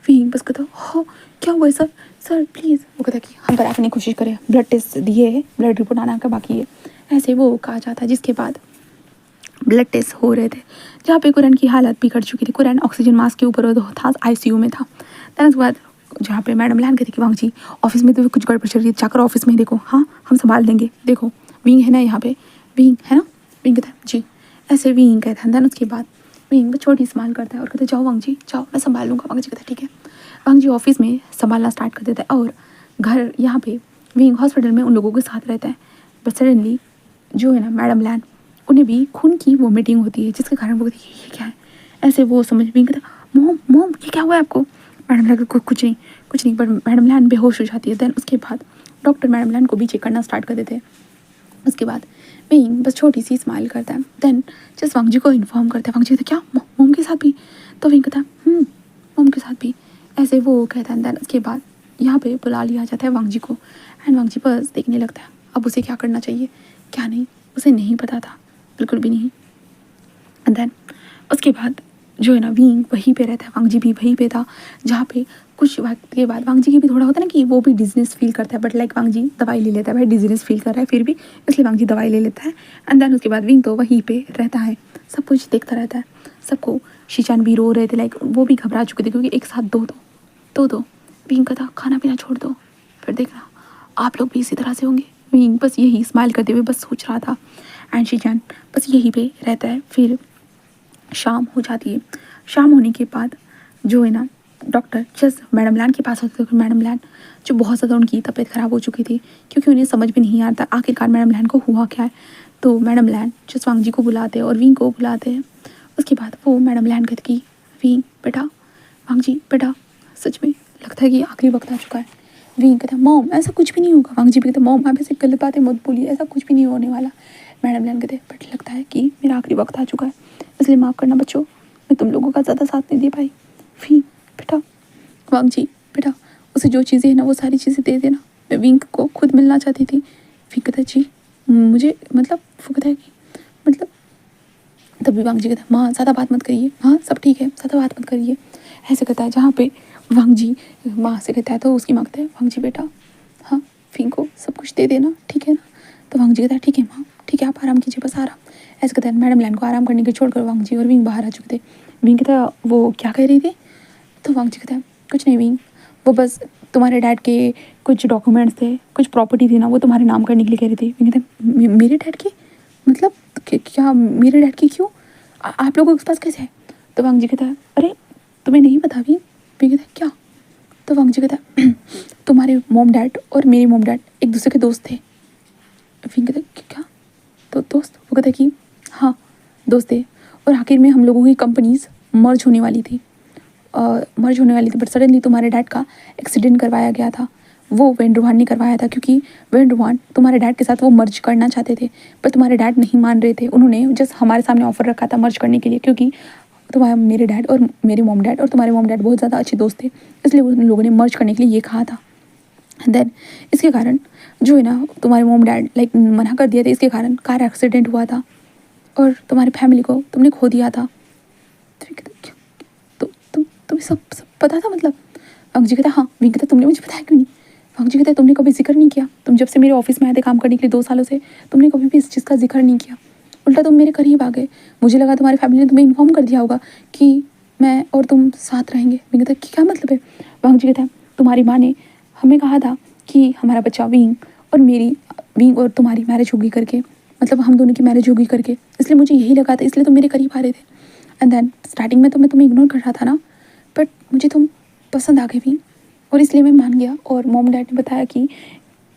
विंग बस कहता हो क्या हुआ है सर प्लीज़। वो कहता है कि हम कराने की कोशिश करें, ब्लड टेस्ट दिए है, ब्लड रिपोर्ट आना का बाकी है, ऐसे वो कहा जाता है। जिसके बाद ब्लड टेस्ट हो रहे थे जहाँ पे कुरैन की हालत बिगड़ चुकी थी। कुरैन ऑक्सीजन मास्क के ऊपर था, आईसीयू में था। दैन उसके बाद जहाँ पे मैडम लैन कहती कि वांग जी ऑफिस में तो कुछ गड़बड़ चल रही है, जाकर ऑफिस में ही देखो, हाँ हम संभाल देंगे, देखो विंग है ना यहाँ पे, विंग है ना। विंग कहता है जी, ऐसे विंग कहता है। दैन उसके बाद विंग छोटी स्माइल करता है और कहता है जाओ वांग जी जाओ, मैं संभाल लूँगा। वांग जी कहता है ठीक है। वांग जी ऑफिस में संभालना स्टार्ट कर देता है, और घर यहाँ पे विंग हॉस्पिटल में उन लोगों के साथ रहता है। बट सडनली जो है ना मैडम लैन, उन्हें भी खून की वोमिटिंग होती है, जिसके कारण वो कहती है ये क्या है। ऐसे वो समझ भी कहता मोम ये क्या हुआ है आपको? मैडम लैन कुछ नहीं, पर मैडम लैन बेहोश हो जाती है। देन उसके बाद डॉक्टर मैडम लैन को भी चेक करना स्टार्ट कर देते हैं। उसके बाद विंग बस छोटी सी स्माइल करता है। देन जस्ट वांग जी को इन्फॉर्म करता है। वांग जी कहता है क्या मोम के साथ भी? तो विंग कहता है मोम के साथ भी, ऐसे वो कहता है। देन उसके बाद यहाँ पे बुला लिया जाता है वांग जी को, एंड वांग जी बस देखने लगता है अब उसे क्या करना चाहिए क्या नहीं, उसे नहीं पता था, बिल्कुल भी नहीं। एंड देन उसके बाद जो है ना विंग वहीं पे रहता है, वांग जी भी वहीं पे था, जहाँ पे कुछ वक्त के बाद वांग जी की भी थोड़ा होता है ना कि वो भी डिजीनेस फील करता है, बट लाइक वांग जी दवाई ले लेता है, भाई डिजीनेस फील कर रहा है फिर भी, इसलिए वांग जी दवाई ले लेता है। एंड देन उसके बाद विंग तो वहीं पे रहता है, सब कुछ देखता रहता है। सबको शीचान भी रो रहे थे, लाइक वो भी घबरा चुके थे क्योंकि एक साथ दो विंग का था खाना पीना छोड़ दो, फिर देखना आप लोग भी इसी तरह से होंगे। विंग बस यही स्माइल करते हुए बस सोच रहा था, एंड शीचान बस यहीं पे रहता है। फिर शाम हो जाती है। शाम होने के बाद जो है ना डॉक्टर जस्ट मैडम लैन के पास होते थे। मैडम लैन जो बहुत ज़्यादा उनकी तबीयत ख़राब हो चुकी थी, क्योंकि उन्हें समझ में नहीं आता आखिरकार मैडम लैन को हुआ क्या है। तो मैडम लैन जस्ट वांग जी को बुलाते हैं और विंग को बुलाते हैं। उसके बाद वो मैडम लैन कहती कि विंग बेटा, वांग जी बेटा, सच में लगता है कि आखिरी वक्त आ चुका है। विंग कहता है मॉम ऐसा कुछ भी नहीं होगा। वांग जी भी कहते मॉम आप ऐसे गलत बातें मत बोलिए, ऐसा कुछ भी नहीं होने वाला। मैडम लैन कहते बट लगता है कि मेरा आखिरी वक्त आ चुका है, इसलिए माफ़ करना बच्चों, मैं तुम लोगों का ज़्यादा साथ नहीं दे पाई। विंग बेटा, वांग जी बेटा, उसे जो चीज़ें हैं ना वो सारी चीज़ें दे देना, मैं विंग को खुद मिलना चाहती थी। विंग कहता है जी मुझे मतलब, वो कहता है कि मतलब, तभी वांग जी कहता है माँ ज़्यादा बात मत करिए, हाँ सब ठीक है ज़्यादा बात मत करिए। ऐसे कहता है जहाँ पे वांग जी माँ से कहता है, तो उसकी माँ कहता है, वांग जी बेटा हाँ विंग को सब कुछ दे देना, ठीक है ना। तो वांग जी कहता है, ठीक है माँ, ठीक है आप आराम कीजिए, बस आराम। ऐसे कहता है, मैडम लाइन को आराम करने के छोड़कर वांग जी और विंग बाहर आ चुके थे। विंग कहता है, वो क्या कह रही थी। तो वांग जी कहता है, कुछ नहीं विंग, वो बस तुम्हारे डैड के कुछ डॉक्यूमेंट्स थे, कुछ प्रॉपर्टी थी ना, वो तुम्हारे नाम करने के लिए कह रही थी। विंग कहता है, मेरे डैड की मतलब क्या मेरे डैड की क्यों, आप लोगों के पास कैसे है। तो वांग जी कहता है, अरे तुम्हें नहीं पता विंग। विंग कहता है, क्या। तो वांग जी कहता है, तुम्हारे मॉम डैड और मेरे मॉम डैड एक दूसरे के दोस्त थे। विंग कहता है, क्या। तो दोस्त, वो कहता है कि हाँ दोस्त थे, और आखिर में हम लोगों की कंपनीज मर्ज होने वाली थी, बट सडनली तुम्हारे डैड का एक्सीडेंट करवाया गया था। वो वेन रोहान ने करवाया था, क्योंकि वेन रोहान तुम्हारे डैड के साथ वो मर्ज करना चाहते थे, पर तुम्हारे डैड नहीं मान रहे थे। उन्होंने जस्ट हमारे सामने ऑफर रखा था मर्ज करने के लिए, क्योंकि तुम्हारे मेरे डैड और मेरे मॉम डैड और तुम्हारे मॉम डैड बहुत ज़्यादा अच्छे दोस्त थे, इसलिए उन लोगों ने मर्ज करने के लिए ये कहा था। देन इसके कारण जो है ना, तुम्हारे मॉम डैड लाइक मना कर दिया था, इसके कारण कार एक्सीडेंट हुआ था और तुम्हारी फैमिली को तुमने खो दिया था। तो तुम्हें सब पता था मतलब। वांग जी कहता, हाँ। विंग कहता, तुमने मुझे बताया क्यों नहीं। वांग जी कहता, तुमने कभी जिक्र नहीं किया, तुम जब से मेरे ऑफिस में आए थे काम करने के लिए 2 सालों से, तुमने कभी भी इस चीज़ का जिक्र नहीं किया, उल्टा तुम मेरे करीब आ गए। मुझे लगा तुम्हारी फैमिली ने तुम्हें इन्फॉर्म कर दिया होगा कि मैं और तुम साथ रहेंगे। विंग कहता, क्या मतलब है। वांग जी कहता है, तुम्हारी माँ ने हमें कहा था कि हमारा बच्चा विंग और तुम्हारी मैरिज होगी करके, मतलब हम दोनों की मैरिज होगी करके, इसलिए मुझे यही लगा था, इसलिए तुम मेरे करीब आ रहे थे। एंड देन स्टार्टिंग में तो मैं तुम्हें इग्नोर कर रहा था ना, बट मुझे तुम पसंद आ गए भी, और इसलिए मैं मान गया। और मॉम डैड ने बताया कि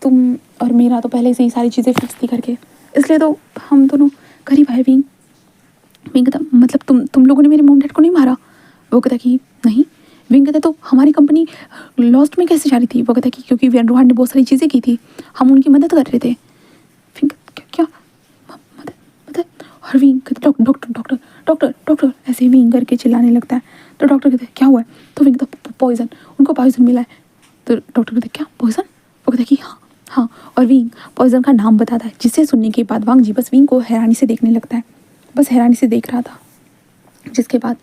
तुम और मेरा तो पहले से ही सारी चीज़ें फिक्स थी करके, इसलिए तो हम दोनों करीब आए। विंग कहता, मतलब तुम लोगों ने मेरे मॉम डैड को नहीं मारा। वो कहता कि नहीं। विंग कहता, तो हमारी कंपनी लॉस्ट में कैसे जा रही थी। वो कहता कि क्योंकि वेन रोहान ने बहुत सारी चीज़ें की थी, हम उनकी मदद कर रहे थे। विंग क्या मदद मदद। और विंग कहता, डॉक्टर डॉक्टर डॉक्टर डॉक्टर, ऐसे विंग करके चिल्लाने लगता है। तो डॉक्टर कहते, क्या हुआ है। तो विंग कहता, पॉइजन, उनको पॉइजन मिला है। तो डॉक्टर कहते, क्या पॉइजन। वो कहता कि हाँ हाँ। और विंग पॉइजन का नाम बताता है, जिसे सुनने के बाद वांग जी बस विंग को हैरानी से देखने लगता है, बस हैरानी से देख रहा था। जिसके बाद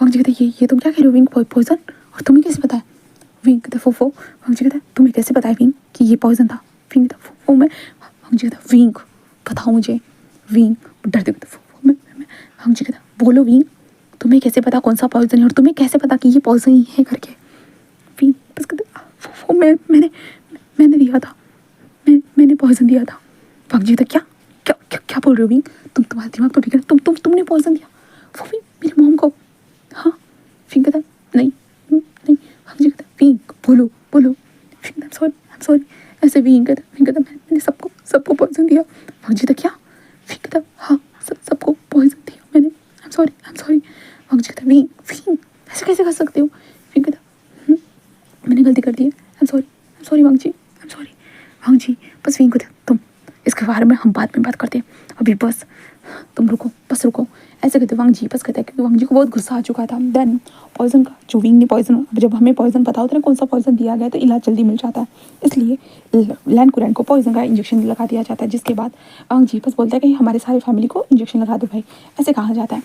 वांग जी कहते, ये तुम क्या कह रहे हो विंग, पॉइजन, और तुम्हें कैसे पता है। विंग कहते, फोफो। वांग जी कहता, तुम्हें कैसे पता है विंग कि ये पॉइजन था। विंग कहता, फोफो मैं। वांग जी कहता, विंग बताओ मुझे। विंग डरते कहते, फोफो मैं। वांग जी कहता, बोलो विंग, तुम्हें कैसे पता कौन सा पॉइजन है, और तुम्हें कैसे पता कि ये पॉइजन ही है करके। विंग बस कहते, फोफो मैंने दिया था, मैंने पॉइजन दिया था। वांग जी कहता, क्या क्या क्या क्या बोल रहे हो विंग, तुम्हारा दिमाग तो ठीक है, तुमने पॉइजन दिया वो भी मेरी मॉम को। हाँ। विंग कहता, नहीं नहीं। वांग जी कहता, विंग बोलो बोलो। विंग कहता, आई एम सॉरी। ऐसे विंग कहता, मैंने सबको पॉइजन दिया। वांग जी कहता, क्या। विंग कहता, हाँ सबको पॉइजन दिया मैंने, आई एम सॉरी। वांग जी कहता, विंग ऐसे कैसे कर सकते हो। विंग कहता, मैंने गलती कर दी है, I am sorry Wang ji, I am sorry. Wang ji बस विंग कहता, तुम इसके बारे में हम बाद में बात करते हैं, अभी बस तुम रुको, बस रुको। ऐसे कहते वांग जी बस कहता है, क्योंकि वांग जी को बहुत गुस्सा आ चुका था। देन पॉइजन का जो विंग ने पॉइजन, जब हमें पॉइजन पता होता है कौन सा पॉइजन दिया गया तो इलाज जल्दी मिल जाता है, इसलिए लैन कुरैन को पॉइजन का इंजेक्शन लगा दिया जाता है। जिसके बाद वांग जी बस बोलता है कि हमारे सारे फैमिली को इंजेक्शन लगा दो भाई, ऐसे कहा जाता है।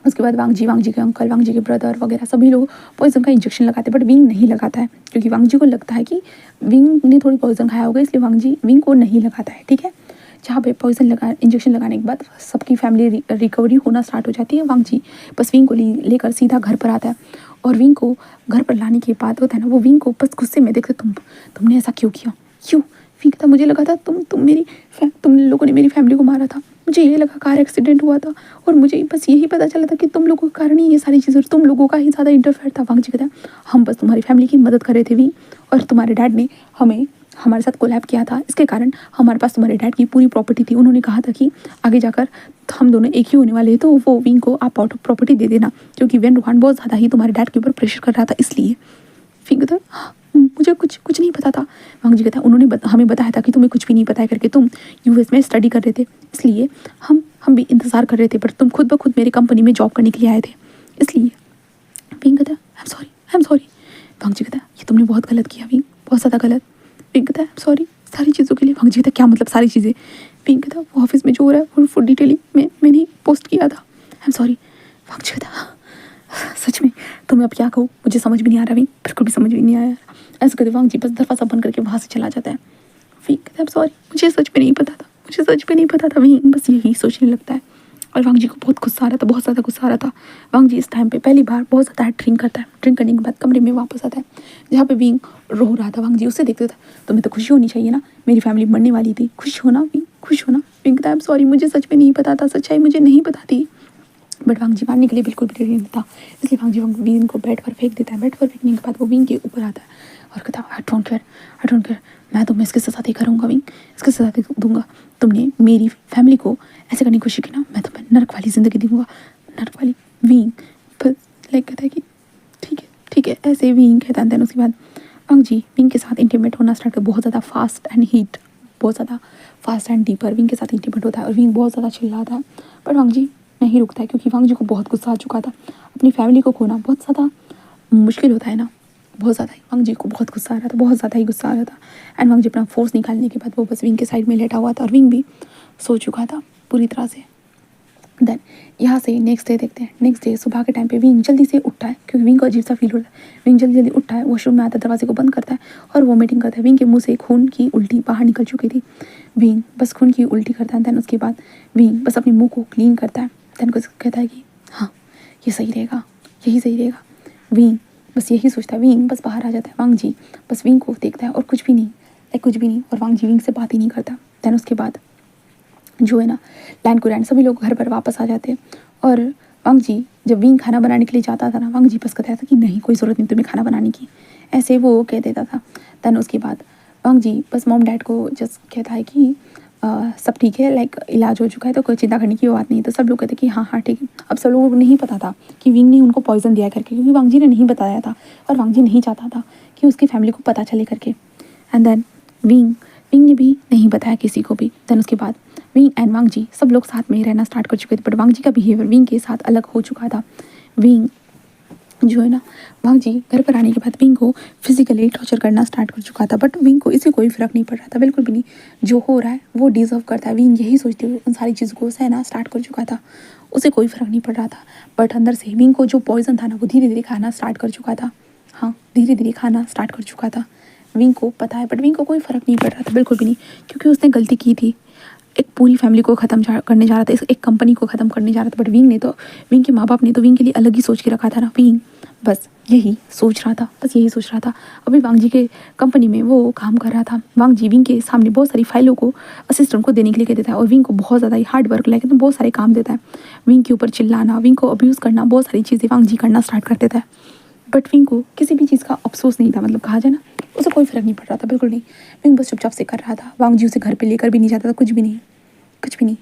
उसके बाद वांग जी के अंकल, वांग जी के ब्रदर वगैरह सभी लोग पॉइजन का इंजेक्शन लगाते हैं, बट विंग नहीं लगाता है, क्योंकि वांग जी को लगता है कि विंग ने थोड़ी पॉइजन खाया होगा, इसलिए वांग जी विंग को नहीं लगाता है। ठीक है, जहाँ पे इंजेक्शन लगाने के बाद सबकी फैमिली रिकवरी होना स्टार्ट हो जाती है। वांग जी बस विंग को लेकर सीधा घर पर आता है, और विंग को घर पर लाने के बाद होता है ना, वो विंग को बस गुस्से में देखते, तुमने ऐसा क्यों किया, क्यों। विंग कहता, मुझे लगा था तुम लोगों ने मेरी फैमिली को मारा था, मुझे ये लगा कार एक्सीडेंट हुआ था, और मुझे बस यही पता चला था कि तुम लोगों के कारण ही ये सारी चीज़ें, तुम लोगों का ही ज़्यादा इंटरफेयर था। वांग जी कहता है, हम बस तुम्हारी फैमिली की मदद कर रहे थे विंग, और तुम्हारे डैड ने हमारे साथ कोलैब किया था, इसके कारण हमारे पास तुम्हारे डैड की पूरी प्रॉपर्टी थी। उन्होंने कहा था कि आगे जाकर हम दोनों एक ही होने वाले हैं, तो वो विंग को आप आउट ऑफ प्रॉपर्टी दे देना, क्योंकि वेन रोहान बहुत ज़्यादा ही तुम्हारे डैड के ऊपर प्रेशर कर रहा था, इसलिए। विंग कहता, मुझे कुछ नहीं पता था। वांग जी कहता, उन्होंने हमें बताया था कि तुम्हें कुछ भी नहीं पता है करके, तुम यूएस में स्टडी कर रहे थे, इसलिए हम भी इंतज़ार कर रहे थे, पर तुम खुद ब खुद मेरी कंपनी में जॉब करने के लिए आए थे, इसलिए। विंग कहता, आई एम सॉरी। वांग जी कहता, ये तुमने बहुत गलत किया विंग, बहुत ज़्यादा गलत। विंग कहता, आई एम सॉरी सारी चीज़ों के लिए। वांग जी कहता, क्या मतलब सारी चीज़ें। विंग कहता, वो ऑफिस में जो हो रहा है वो फुल डिटेलिंग मैंने पोस्ट किया था, आई एम सॉरी। वांग जी कहता, सच में तो मैं अब क्या कहूँ, मुझे समझ भी नहीं आ रहा विंग, बिल्कुल भी समझ भी नहीं आया। ऐसे करते वांग जी बस दरवाज़ा बंद करके वहाँ से चला जाता है। विंग कहता है सॉरी, मुझे सच में नहीं पता था, मुझे सच में नहीं पता था। विंग बस यही सोचने लगता है और वांग जी को बहुत गुस्सा आ रहा था, बहुत ज़्यादा गुस्सा आ रहा था। वांग जी इस टाइम पे पहली बार बहुत ज़्यादा ड्रिंक करता है। ड्रिंक करने के बाद कमरे में वापस आता है जहाँ पे विंग रो रहा था। वांग जी उससे देखते था, तुम्हें तो खुशी होनी चाहिए ना, मेरी फैमिली मरने वाली थी, खुश हो ना विंग, खुश हो ना। विंग कहता है सॉरी, मुझे सच में नहीं पता था, सच्चाई मुझे नहीं पता थी। बट वांग जी मारने के लिए बिल्कुल भी रेडी नहीं था, इसलिए वांग जी विंग को बेड पर फेंक देता है। बेड पर फेंकने के बाद वो विंग के ऊपर आता है और कहता है आई डोंट केयर, मैं तुम्हें इसके साथ ही करूँगा विंग, इसके साथ ही दूंगा। तुमने मेरी फैमिली को ऐसे करने की कोशिश की ना, मैं तुम्हें नर्क वाली ज़िंदगी दूंगा, नर्क वाली। विंग बस लाइक कहता है कि ठीक है ऐसे विंग कहता है। उसके बाद वांग जी विंग के साथ इंटीमेट होना स्टार्ट कर, बहुत ज़्यादा फास्ट एंड हीट, बहुत ज़्यादा फास्ट एंड डीपर विंग के साथ इंटीमेट होता है और विंग बहुत ज़्यादा चिल्लाता है। पर वांग जी नहीं रुकता है क्योंकि वांग जी को बहुत गुस्सा आ चुका था। अपनी फैमिली को खोना बहुत ज़्यादा मुश्किल होता है ना, बहुत ज़्यादा ही वांग जी को बहुत गुस्सा आ रहा था, बहुत ज़्यादा ही गुस्सा आ रहा था। एंड वांग जी अपना फोर्स निकालने के बाद वो बस विंग के साइड में लेटा हुआ था और विंग भी सो चुका था पूरी तरह से। देन यहाँ से नेक्स्ट डे देखते हैं। नेक्स्ट डे सुबह के टाइम पे विंग जल्दी से उठता है क्योंकि विंग को अजीब सा फील होता है। विंग जल्दी जल्दी उठता है, वॉशरूम में आता है, दरवाजे को बंद करता है और वॉमिटिंग करता है। विंग के मुंह से खून की उल्टी बाहर निकल चुकी थी। विंग बस खून की उल्टी करता है। दैन उसके बाद विंग बस अपने मुंह को क्लीन करता है। दैन कुछ कहता है कि हाँ ये सही रहेगा, यही सही रहेगा। विंग बस यही सोचता है। विंग बस बाहर आ जाता है। वांग जी बस विंग को देखता है और कुछ भी नहीं, कुछ भी नहीं। और वांग जी विंग से बात ही नहीं करता। दैन उसके बाद जो है ना लैंड को लैंड सभी लोग घर पर वापस आ जाते हैं। और वांग जी जब विंग खाना बनाने के लिए जाता था ना, वांग जी बस कहता था कि नहीं कोई ज़रूरत नहीं तुम्हें खाना बनाने की, ऐसे वो कह देता था। दैन उसके बाद वांग जी बस मॉम डैड को जस्ट कहता है कि सब ठीक है, लाइक इलाज हो चुका है तो कोई चिंता करने की बात नहीं। तो सब लोग कहते हैं कि हाँ हाँ ठीक है। अब सब लोगों को नहीं पता था कि विंग ने उनको पॉइजन दिया करके, क्योंकि वांग जी ने नहीं बताया था और वांग जी नहीं चाहता था कि उसकी फैमिली को पता चले करके। एंड देन विंग विंग ने भी नहीं बताया किसी को भी। दैन उसके बाद विंग एंड वांग जी सब लोग साथ में ही रहना स्टार्ट कर चुके थे। बट वांग जी का बिहेवियर विंग के साथ अलग हो चुका था। विंग जो है ना वांग जी घर पर आने के बाद विंग को फिजिकली टॉर्चर करना स्टार्ट कर चुका था। बट विंग को इससे कोई फ़र्क नहीं पड़ रहा था, बिल्कुल भी नहीं। जो हो रहा है वो डिज़र्व करता है, विंग यही सोचते हुए उन सारी चीज़ों को सहना स्टार्ट कर चुका था। उसे कोई फ़र्क नहीं पड़ रहा था। बट अंदर से विंग को जो पॉइजन था ना वो धीरे धीरे खाना स्टार्ट कर चुका था। हाँ धीरे धीरे खाना स्टार्ट कर चुका था। विंग को पता है बट विंग को कोई फ़र्क नहीं पड़ रहा था, बिल्कुल भी नहीं, क्योंकि उसने गलती की थी। एक पूरी फैमिली को ख़त्म करने जा रहा था, एक कंपनी को ख़त्म करने जा रहा था। बट विंग ने तो विंग के माँ बाप ने तो विंग के लिए अलग ही सोच के रखा था ना। विंग बस यही सोच रहा था, बस यही सोच रहा था। अभी वांग जी के कंपनी में वो काम कर रहा था। वांग जी विंग के सामने बहुत सारी फाइलों को असिस्टेंट को देने के लिए कह देता है और विंग को बहुत ज़्यादा ही हार्ड वर्क लगे तो बहुत सारे काम देता है। विंग के ऊपर चिल्लाना, विंग को अब्यूज़ करना, बहुत सारी चीज़ें वांग जी करना स्टार्ट कर देता है। बट विंग को किसी भी चीज़ का अफसोस नहीं था, मतलब कहा जाए ना उसे कोई फ़र्क नहीं पड़ रहा था, बिल्कुल नहीं। विंग बस चुपचाप से कर रहा था। वांग जी उसे घर पे लेकर भी नहीं जाता था, कुछ भी नहीं, कुछ भी नहीं।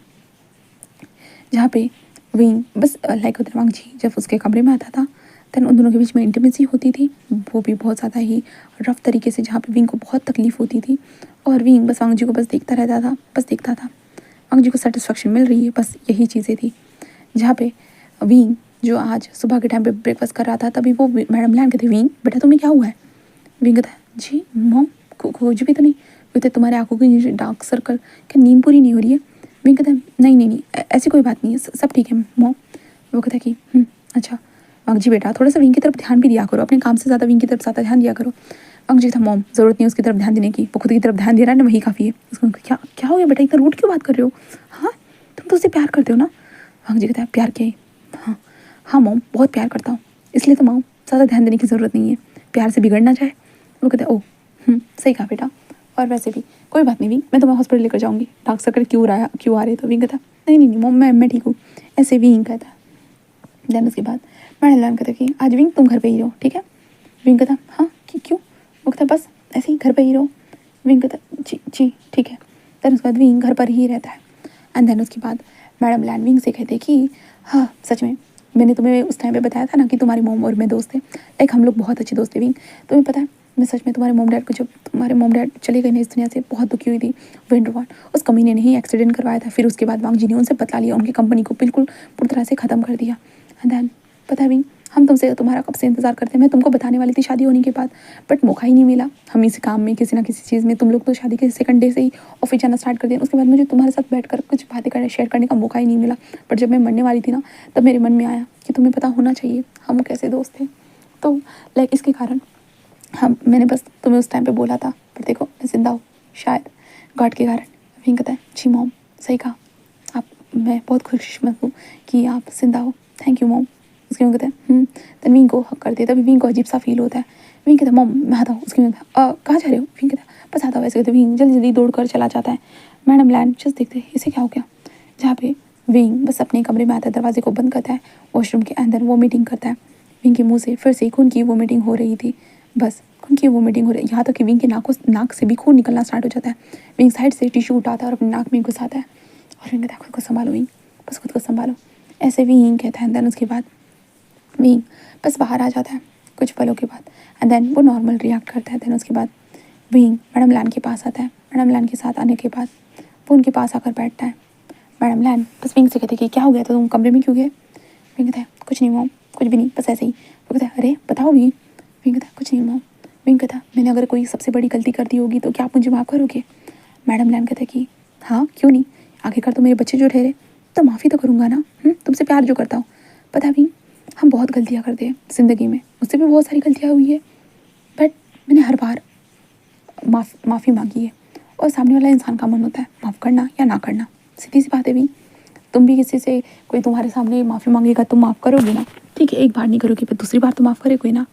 जहाँ पे विंग बस लाइक उधर वांग जी जब उसके कमरे में आता था दैन उन दोनों के बीच में इंटीमेसी होती थी, वो भी बहुत ज़्यादा ही रफ तरीके से, जहाँ पे विंग को बहुत तकलीफ़ होती थी। और विंग बस वांग जी को बस देखता रहता था, बस देखता था। वांग जी को सेटिस्फेक्शन मिल रही है, बस यही चीज़ें थी। जहाँ पे विंग जो आज सुबह के टाइम पे ब्रेकफास्ट कर रहा था तभी वो मैडम लैन कहते बेटा तुम्हें क्या हुआ है। विंग कहता है जी मॉम कुछ भी तो नहीं। कहते तुम्हारे आंखों की डार्क सर्कल, क्या नींद पूरी नहीं हो रही है। विंग कहता है नहीं नहीं नहीं ऐसी कोई बात नहीं है, सब ठीक है मॉम। वो कहता है कि अच्छा। वांग जी बेटा थोड़ा सा विंग की तरफ ध्यान भी दिया करो, अपने काम से ज़्यादा विंग की तरफ ज़्यादा ध्यान दिया करो। वांग जी था मॉम ज़रूरत नहीं उसकी तरफ ध्यान देने की, वो खुद की तरफ ध्यान दे रहा है ना वही काफ़ी है। उसको क्या क्या हो गया बेटा, इतना रूट क्यों बात कर रहे हो। हाँ तुम तो उससे प्यार करते हो ना। वांग जी कहता है प्यार क्या है। हाँ हाँ मॉम बहुत प्यार करता हूँ, इसलिए तो मॉम ज़्यादा ध्यान देने की ज़रूरत नहीं है, प्यार से बिगड़ ना जाए। वो कहता है ओह सही कहा बेटा, और वैसे भी कोई बात नहीं विंग, मैं तुम्हें हॉस्पिटल लेकर जाऊँगी, डार्क सर्कल क्यों आ रहे। तो विंग कहता नहीं नहीं नहीं मॉम मैं ठीक हूँ, ऐसे विंग कहता। देन उसके बाद मैडम लैन कहता कि आज विंग तुम घर पे ही रहो, ठीक है। विंग कहता हाँ क्यों। वो कहता बस ऐसे ही घर पे ही रहो। विंग कहता जी जी ठीक है। देन उसके बाद विंग घर पर ही रहता है। एंड देन उसके बाद मैडम लैन विंग से कहते कि हाँ सच में मैंने तुम्हें उस टाइम पे बताया था ना कि तुम्हारी मॉम और मैं दोस्त थे, लाइक हम लोग बहुत अच्छे दोस्त थे। विंग तुम्हें पता है मैं सच में तुम्हारे मॉम डैड को, जब तुम्हारे मॉम डैड चले गए ना इस दुनिया से, बहुत दुखी हुई थी। वेंडरवान उस कमीने ने ही एक्सीडेंट करवाया था। फिर उसके बाद वांग जी ने उनसे बदला लिया, उनकी कंपनी को बिल्कुल पूरी तरह से ख़त्म कर दिया। एंड देन पता है विंग हम तुमसे तुम्हारा कब से इंतज़ार करते हैं, मैं तुमको बताने वाली थी शादी होने के बाद, बट मौका ही नहीं मिला। हम इस काम में किसी ना किसी चीज़ में, तुम लोग तो शादी के सेकंड डे से ही ऑफिस जाना स्टार्ट कर दिया, उसके बाद मुझे तुम्हारे साथ बैठकर कुछ बातें करने शेयर करने का मौका ही नहीं मिला। बट जब मैं मरने वाली थी ना तब मेरे मन में आया कि तुम्हें पता होना चाहिए हम कैसे दोस्त थे। तो लाइक इसके कारण मैंने बस तुम्हें उस टाइम पे बोला था, पर देखो मैं जिंदा हूँ, शायद गॉड के कारण। विंग कहता है जी मॉम, सही कहा आप, मैं बहुत खुशकिस्मत हूँ कि आप जिंदा हो, थैंक यू मॉम। उसके बाद कहता है तब विंग को हक कर दिया। तभी विंग को अजीब सा फील होता है। विंग कहता है मॉम मैं आता हूँ। उसके बाद कहाँ जा रहे हो? विंग कहता है बस आता हूँ। ऐसे कहते विंग जल्दी जल्दी दौड़ कर चला जाता है। मैडम लैंड जस्ट देखते हैं इसे क्या हो गया, जहाँ पे विंग बस अपने कमरे में आता है, दरवाजे को बंद करता है, वॉशरूम के अंदर वॉमिटिंग करता है। विंग के मुंह से फिर से खून की वॉमिटिंग हो रही थी, बस खून की वॉमिटिंग हो रही है, यहाँ तक कि विंग के नाक से भी खून निकलना स्टार्ट हो जाता है। विंग साइड से टिश्यू उठाता है और अपने नाक में घुसाता है और विंग कहता है खुद को संभालो विंग, बस खुद को संभालो, ऐसे विंग कहता है। देन उसके बाद विंग बस बाहर आ जाता है कुछ पलों के बाद, एंड देन वो नॉर्मल रिएक्ट करता है। देन उसके बाद विंग मैडम लैन के पास आता है। मैडम लैन के साथ आने के बाद वो उनके पास आकर बैठता है। मैडम लैन बस विंग से कहते कि क्या हो गया था, तुम कमरे में क्यों गए? विंग कहता है कुछ नहीं मॉम, कुछ भी नहीं, बस ऐसे ही। वो कहता है अरे बताओ विंग। विंग कहता है कुछ नहीं मॉम। विंग कहता है मैंने अगर कोई सबसे बड़ी गलती कर दी होगी तो क्या आप मुझे माफ़ करोगे? मैडम लैन कहता है कि हाँ क्यों नहीं, आखिरकार तो मेरे बच्चे जो ठहरे, तो माफ़ी तो करूँगा ना, तुमसे प्यार जो करता हूँ। पता विंग हम बहुत गलतियाँ करते हैं ज़िंदगी में, मुझसे भी बहुत सारी गलतियाँ हुई है, बट मैंने हर बार माफ़ी मांगी है, और सामने वाला इंसान का मन होता है माफ़ करना या ना करना, सीधी सी बात है भी। तुम भी किसी से, कोई तुम्हारे सामने माफ़ी मांगेगा तुम माफ़ करोगे ना? ठीक है एक बार नहीं करोगे पर दूसरी बार तो माफ़ करे कोई ना।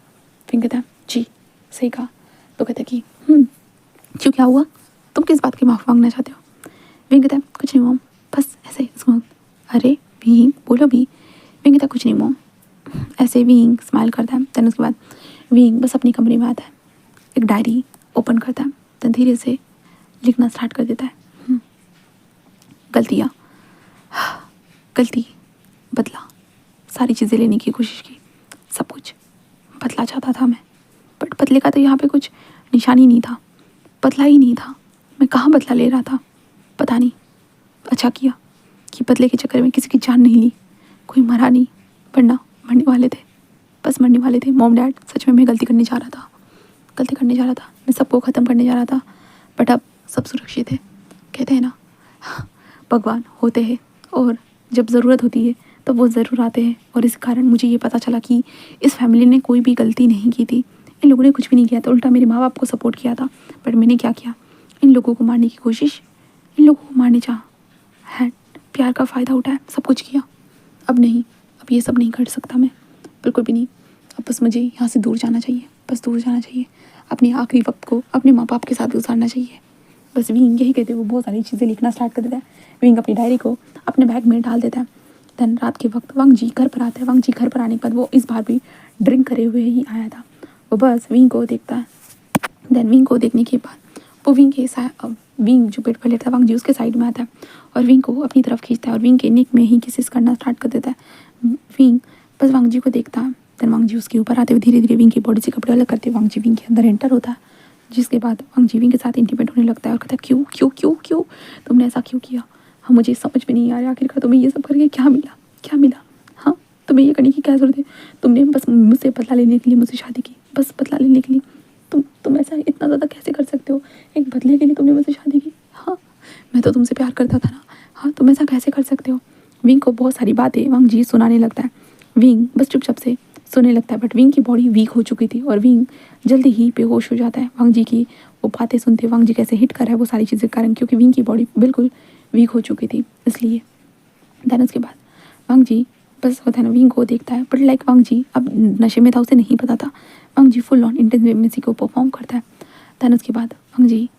फिर कहता है जी सही कहा। तो कहता है कि क्यों क्या हुआ, तुम किस बात की माफ़ी मांगना चाहते हो? विंग कहता है कुछ नहीं मॉम, बस ऐसे ही इसको। अरे विंग बोलो भी। विंग कहता है कुछ नहीं मॉम। ऐसे विंग स्माइल करता है। देन उसके बाद विंग बस अपने कमरे में आता है, एक डायरी ओपन करता है, देन धीरे से लिखना स्टार्ट कर देता है। गलतियाँ, गलती, बदला, सारी चीज़ें लेने की कोशिश की, सब कुछ बदला चाहता था मैं, बट बदले का तो यहाँ पे कुछ निशान ही नहीं था, बदला ही नहीं था। मैं कहाँ बदला ले रहा था पता नहीं। अच्छा किया कि बदले के चक्कर में किसी की जान नहीं ली, कोई मरा नहीं, वरना मरने वाले थे, बस मरने वाले थे। मॉम डैड सच में मैं गलती करने जा रहा था, गलती करने जा रहा था, मैं सबको ख़त्म करने जा रहा था, बट अब सब सुरक्षित है। कहते हैं ना भगवान होते हैं और जब ज़रूरत होती है तो वो ज़रूर आते हैं। और इस कारण मुझे ये पता चला कि इस फैमिली ने कोई भी गलती नहीं की थी, इन लोगों ने कुछ भी नहीं किया था, उल्टा मेरे माँ बाप को सपोर्ट किया था। बट मैंने क्या किया, इन लोगों को मारने की कोशिश, इन लोगों को मारने चाह है, प्यार का फ़ायदा उठाया, सब कुछ किया। अब नहीं, अब ये सब नहीं कर सकता मैं, बिल्कुल भी नहीं। अब बस मुझे यहाँ से दूर जाना चाहिए, बस दूर जाना चाहिए, अपने आखिरी वक्त को अपने माँ बाप के साथ गुजारना चाहिए। बस विंग यही कहते, वो बहुत सारी चीज़ें लिखना स्टार्ट कर देता है। विंग अपनी डायरी को अपने बैग में डाल देता है। देन रात के वक्त वांग जी घर पर आता है। वांग जी घर पर आने के बाद वो इस बार भी ड्रिंक करे हुए ही आया था। वो बस विंग को देखता है। देन विंग को देखने के बाद वो विंग जो बेड पर लेटा है वांग जी उसके साइड में आता है और विंग को अपनी तरफ खींचता है और विंग के नेक में ही किसिस करना स्टार्ट कर देता है। विंग बस वांग जी को देखता है। देन वांग जी उसके ऊपर आते हुए धीरे धीरे विंग की बॉडी से कपड़े अलग करते हुए वांग जी विंग के अंदर एंटर होता है, जिसके बाद वांग जी विंग के साथ इंटीमेट होने लगता है और कहता है क्यों क्यों क्यों क्यों तुमने ऐसा क्यों किया? हाँ मुझे समझ में नहीं आ रहा आखिरकार तुम्हें ये सब करके क्या मिला, क्या मिला? हाँ तुम्हें ये करने की क्या ज़रूरत है? तुमने बस मुझसे बदला लेने के लिए मुझसे शादी की, बस बदला लेने के लिए। तुम ऐसा इतना ज़्यादा कैसे कर सकते हो? एक बदले के लिए तुमने मुझसे शादी की? हाँ मैं तो तुमसे प्यार करता था ना, हाँ तुम ऐसा कैसे कर सकते हो? विंग को बहुत सारी बातें वांग जी सुनाने लगता है। विंग बस चुपचाप से सुनने लगता है, बट विंग की बॉडी वीक हो चुकी थी और विंग जल्दी ही बेहोश हो जाता है। वांग जी की वो बातें सुनते वांग जी कैसे हिट कर रहा है वो सारी चीज़ें कारण, क्योंकि विंग की बॉडी बिल्कुल वीक हो चुकी थी इसलिए। देन उसके बाद वांग जी बस होता है ना विंग को देखता है, बट लाइक वांग जी अब नशे में था, उसे नहीं पता था। वांग जी फुल ऑन इंटेंस वे में को परफॉर्म करता है। देन उसके बाद वांग जी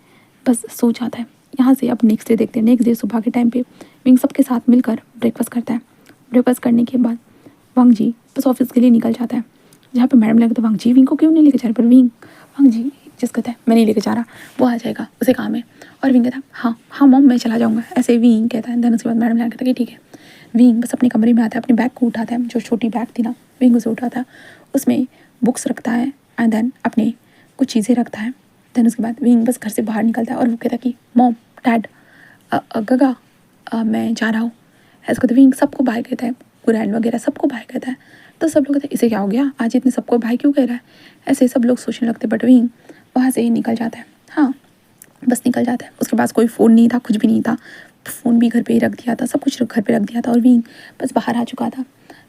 बस सो जाता है। यहाँ से अब नेक्स्ट डे देखते हैं। नेक्स्ट डे सुबह के टाइम पे विंग सबके साथ मिलकर ब्रेकफास्ट करता है। ब्रेकफास्ट करने के बाद वांग जी बस ऑफिस के लिए निकल जाता है, जहाँ पे मैडम लगे तो वांग जी विंग को क्यों नहीं लेके जा रहे, पर वांग जी जिस कहता है मैं नहीं लेके जा रहा, वो आ जाएगा, उसे काम है। और विंग कहता है हाँ हाँ मॉम मैं चला जाऊँगा, ऐसे विंग कहता है। देन उसके बाद मैडम कहता है कि ठीक है। विंग बस अपने कमरे में आता है, अपने बैग को उठाता है, जो छोटी बैग थी ना विंग उसे उठाता है, उसमें बुक्स रखता है एंड देन अपने कुछ चीज़ें रखता है। देन उसके बाद विंग बस घर से बाहर निकलता है और वो कहता है कि मॉम डैड गगा मैं जा रहा हूँ। ऐसे कहते विंग सबको बाय कहता है, कुरैन वगैरह सबको बाय कहता है। तो सब लोग कहते हैं इसे क्या हो गया, आज इतने सबको बाय क्यों कह रहा है? ऐसे सब लोग सोचने लगते, बट विंग वहाँ से ही निकल जाता है। हाँ बस निकल जाता है। उसके पास कोई फ़ोन नहीं था, कुछ भी नहीं था, फ़ोन भी घर पे ही रख दिया था, सब कुछ घर पे रख दिया था और विंग बस बाहर आ चुका था।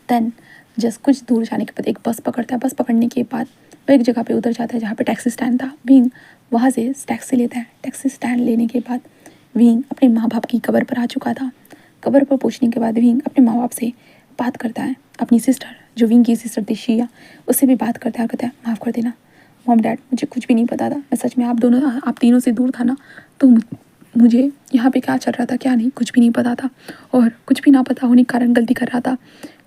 देन जस्ट कुछ दूर जाने के बाद एक बस पकड़ता है। बस पकड़ने के बाद वो एक जगह पे उतर जाता है जहाँ पे टैक्सी स्टैंड था। विंग वहाँ से टैक्सी लेता है। टैक्सी स्टैंड लेने के बाद विंग अपने माँ बाप की कब्र पर आ चुका था। कब्र पर पहुँचने के बाद विंग अपने माँ बाप से बात करता है। अपनी सिस्टर, जो विंग की सिस्टर थी शिया, उससे भी बात करता है और कहता है माफ़ कर देना मॉम डैड, मुझे कुछ भी नहीं पता था। मैं सच में आप तीनों से दूर था ना, तो मुझे यहाँ पे क्या चल रहा था क्या नहीं कुछ भी नहीं पता था, और कुछ भी ना पता होने के कारण गलती कर रहा था।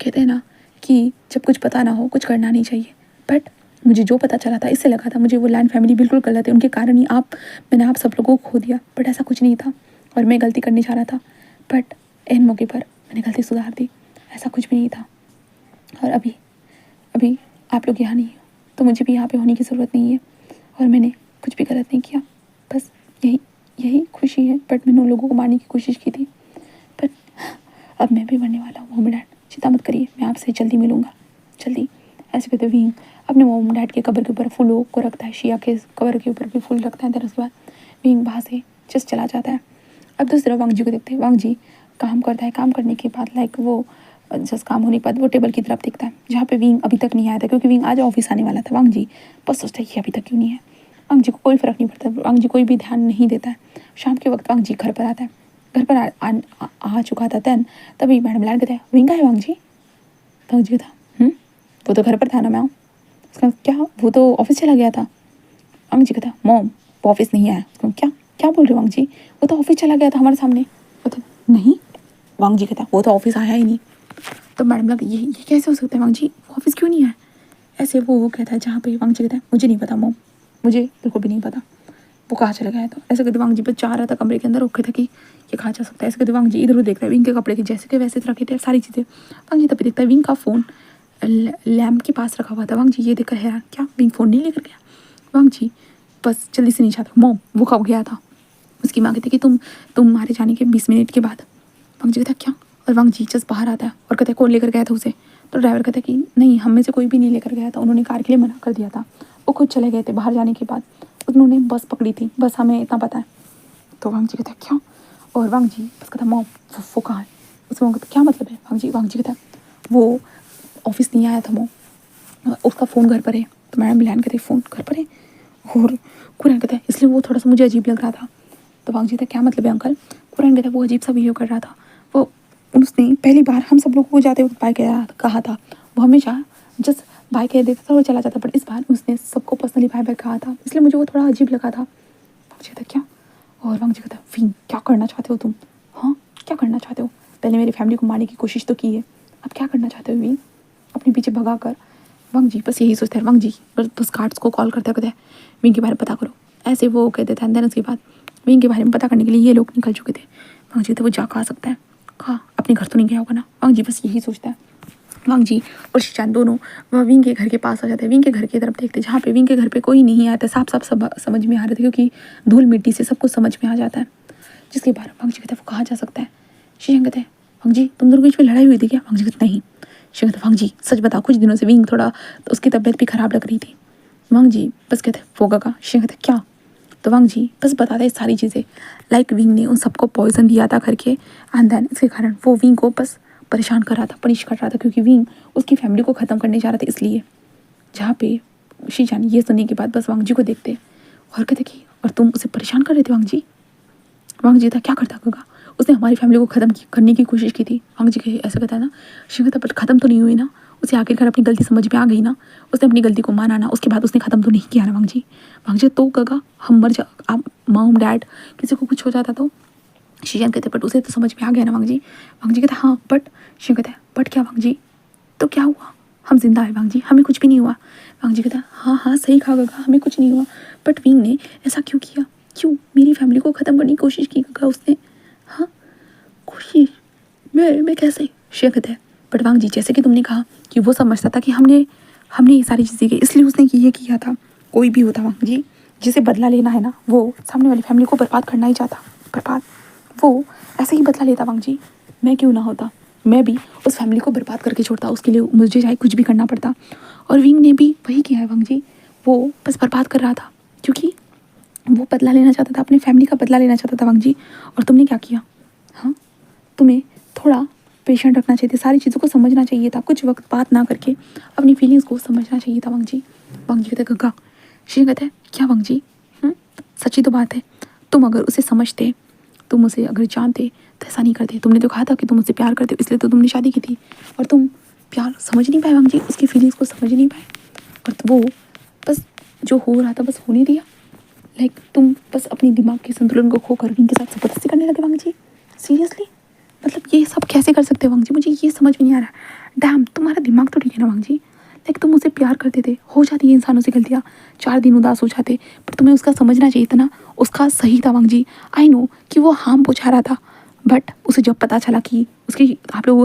कहते हैं ना कि जब कुछ पता ना हो कुछ करना नहीं चाहिए, बट मुझे जो पता चला था इससे लगा था मुझे वो लैंड फैमिली बिल्कुल गलत है, उनके कारण ही मैंने आप सब लोगों को खो दिया, बट ऐसा कुछ नहीं था और मैं गलती करने जा रहा था, बट इन मौके पर मैंने गलती सुधार दी, ऐसा कुछ भी नहीं था। और अभी अभी आप लोग यहाँ नहीं हो तो मुझे भी यहाँ पे होने की ज़रूरत नहीं है, और मैंने कुछ भी गलत नहीं किया, बस यही खुशी है। बट मैंने उन लोगों को मारने की कोशिश की थी, बट अब मैं भी मरने वाला हूँ। मॉम डैड चिंता मत करिए, मैं आपसे जल्दी मिलूँगा, जल्दी। ऐसे कहते विंग अपने मॉम डैड के कब्र के ऊपर फूलों को रखता है, शिया के कब्र के ऊपर भी फूल रखता है। फिर उसके बाद विंग वहाँ से जस्ट चला जाता है। अब दूसरी तरफ वांग जी को देखते हैं। वांग जी काम करता है, काम करने के बाद वो जस्ट काम होने के बाद वो टेबल की तरफ देखता है जहाँ पे विंग अभी तक नहीं आया था, क्योंकि विंग आज ऑफिस आने वाला था। वांग जी बस सोचता है कि अभी तक क्यों नहीं है। वांग जी को कोई फ़र्क नहीं पड़ता, वांग जी कोई भी ध्यान नहीं देता है। शाम के वक्त वांग जी घर पर आता है। घर पर आ चुका था तभी मैडम लैंड कहता है विंग आए वांग जी। वांग जी कहता वो तो घर पर था ना मैम। उसका क्या, वो तो ऑफिस चला गया था। वांग जी कहता मॉम वो ऑफिस नहीं आया। क्या क्या बोल रहे हो वांग जी, वो तो ऑफिस चला गया था हमारे सामने। वो तो नहीं, वांग जी कहता वो तो ऑफिस आया ही नहीं। तो मैडम लगा ये कैसे हो सकता है वांग जी, ऑफिस क्यों नहीं आया। ऐसे वो कहता है जहाँ पे वांग जी कहता है मुझे नहीं पता मॉम, मुझे बिल्कुल भी नहीं पता वो कहाँ चला गया है। तो ऐसे कहते वांग जी बस जा रहा था कमरे के अंदर, ओके था कि ये कहाँ जा सकता है। ऐसे कहते वांग जी इधर उधर देखता है, विंग के कपड़े के जैसे के वैसे रखे थे सारी चीज़ें। वांग जी तभी देखता है विंग का फ़ोन लैम्प के पास रखा हुआ था। वांग जी ये देखकर है क्या विंग फ़ोन नहीं लेकर गया। वांग जी बस जल्दी से नीचे आता, मॉम वो कब गया था। उसकी माँ कहती कि तुम मारे जाने के 20 मिनट के बाद। वांग जी कहता क्या, और वांग जी जस्ट बाहर आता है और कहता है कौन लेकर गया था उसे। तो ड्राइवर कहता है कि नहीं हम में से कोई भी नहीं लेकर गया था, उन्होंने कार के लिए मना कर दिया था, वो खुद चले गए थे बाहर जाने के बाद, उन्होंने बस पकड़ी थी, बस हमें इतना पता है। तो वांग जी कहता है क्या, और वांग जी बस कहता मॉम वो कहाँ है। उसमें कहता क्या मतलब है। वांग जी कहता वो ऑफिस नहीं आया था मॉम, उसका फ़ोन घर पर है। तो मैडम लैंड कहते फ़ोन घर पर है, और कुरैन कहता है इसलिए वो थोड़ा सा मुझे अजीब लग रहा था। तो वांग जी कहता क्या मतलब है अंकल। कुरैन कहता वो अजीब सा बिहेव कर रहा था, वो उसने पहली बार हम सब लोगों को जाते वक्त बाय कहा था, वो हमेशा जस्ट बाय कह देता था और चला जाता, बट इस बार उसने सबको पर्सनली बाय बाय कहा था, इसलिए मुझे वो थोड़ा अजीब लगा था। वांग जी कहता क्या, और वांग जी कहता विंग क्या करना चाहते हो तुम, हाँ क्या करना चाहते हो, पहले मेरी फैमिली को मारने की कोशिश तो की है, अब क्या करना चाहते हो विंग, अपने पीछे भगा कर। वांग जी बस यही सोचता है। वांग जी बस गार्ड्स को कॉल करते कहते हैं विंग के बारे में पता करो। ऐसे वो कहते थे अंदर। उसके बाद विंग के बारे में पता करने के लिए ये लोग निकल चुके थे। वांग जी तो वो जा कहाँ सकता है, कहाँ अपने घर तो नहीं गया होगा ना। वांग जी बस यही सोचता है। वांग जी और शिचान दोनों वह विंग के घर के पास आ जाते हैं। विंग के घर की तरफ देखते जहाँ पे विंग के घर पे कोई नहीं आता, साफ साफ समझ में आ रहा था, क्योंकि धूल मिट्टी से सब कुछ समझ में आ जाता है। जिसके बाद वांग जी कहते हैं वो कहाँ जा सकता है। शिचान कहते हैं वांग जी तुम दोनों के बीच में लड़ाई हुई थी क्या। वांग जी कहते नहीं। शिचान कहते वांग जी सच बताओ, कुछ दिनों से विंग थोड़ा तो उसकी तबीयत भी खराब लग रही थी। वांग जी बस कहते वो का। शिचान कहते क्या। तो वांग जी बस बताते सारी चीज़ें, लाइक विंग ने उन सबको पॉइजन दिया था करके, एंड देन इसके कारण वो विंग को बस परेशान कर रहा था, पनिश कर रहा था, क्योंकि विंग उसकी फैमिली को ख़त्म करने जा रहा था इसलिए। जहाँ पे शीजान ये सुनने के बाद बस वांग जी को देखते और कहते कि और तुम उसे परेशान कर रहे थे वांग जी। वांग जी था क्या करता होगा, उसने हमारी फैमिली को ख़त्म करने की कोशिश की थी। वांग जी ऐसा कहता है ना। शिव कहता बट ख़त्म तो नहीं हुई ना, उसे आखिरकार अपनी गलती समझ में आ गई ना, उसने अपनी गलती को माना ना, उसके बाद उसने ख़त्म तो नहीं किया ना वांग जी। वांग जी तो गगा हम मर जा, आप मॉम डैड किसी को कुछ हो जाता तो। शीजान कहते बट उसे तो समझ में आ गया ना वांग जी। वांग जी कहता हाँ बट। शिव कहता है बट क्या वांग जी, तो क्या हुआ, हम जिंदा है वांग जी, हमें कुछ भी नहीं हुआ। वांग जी कहता हाँ सही कहा गगा, हमें कुछ नहीं हुआ, बट विंग ने ऐसा क्यों किया, क्यों मेरी फैमिली को ख़त्म करने की कोशिश की गगा उसने। हाँ कोशिश, मैं कैसे। शेख कहता है बट वांग जी जैसे कि तुमने कहा कि वो समझता था कि हमने ये सारी चीज़ें की इसलिए उसने ये किया था। कोई भी होता वांग जी, जिसे बदला लेना है ना वो सामने वाली फैमिली को बर्बाद करना ही चाहता, बर्बाद वो ऐसे ही बदला लेता वांग जी। मैं क्यों ना होता, मैं भी उस फैमिली को बर्बाद करके छोड़ता, उसके लिए मुझे चाहे कुछ भी करना पड़ता। और विंग ने भी वही किया है वांग जी, वो बस बर्बाद कर रहा था, क्योंकि वो बदला लेना चाहता था, अपनी फैमिली का बदला लेना चाहता था वांग जी। और तुमने क्या किया, हाँ तुम्हें थोड़ा पेशेंट रखना चाहिए था, सारी चीज़ों को समझना चाहिए था, कुछ वक्त बात ना करके अपनी फीलिंग्स को समझना चाहिए था। वांग जी कहते गग्गा। शीशा कहता है क्या वांग जी, सच्ची तो बात है, तुम अगर उसे समझते, तुम उसे अगर जानते तो ऐसा नहीं करते। तुमने तो कहा था कि तुम उससे प्यार करते हो, इसलिए तो तुमने शादी की थी, और तुम प्यार समझ नहीं पाए वांग जी, उसकी फीलिंग्स को समझ नहीं पाए, और तो वो बस जो हो रहा था बस होने दिया। लाइक तुम बस अपनी दिमाग के संतुलन को खोकर इनके साथ ज़बरदस्ती करने लगे वांग जी। सीरियसली, मतलब ये सब कैसे कर सकते हो वांग जी, मुझे ये समझ में नहीं आ रहा। डैम, तुम्हारा दिमाग तो ठीक है ना वांग जी। लाइक तुम उसे प्यार करते थे, हो जाती है इंसानों से गलतियाँ, 4 दिन उदास हो जाते, पर तुम्हें उसका समझना चाहिए था ना, उसका सही था वांग जी। आई नो कि वो हार्म पहुँचा रहा था, बट उसे जब पता चला कि उसकी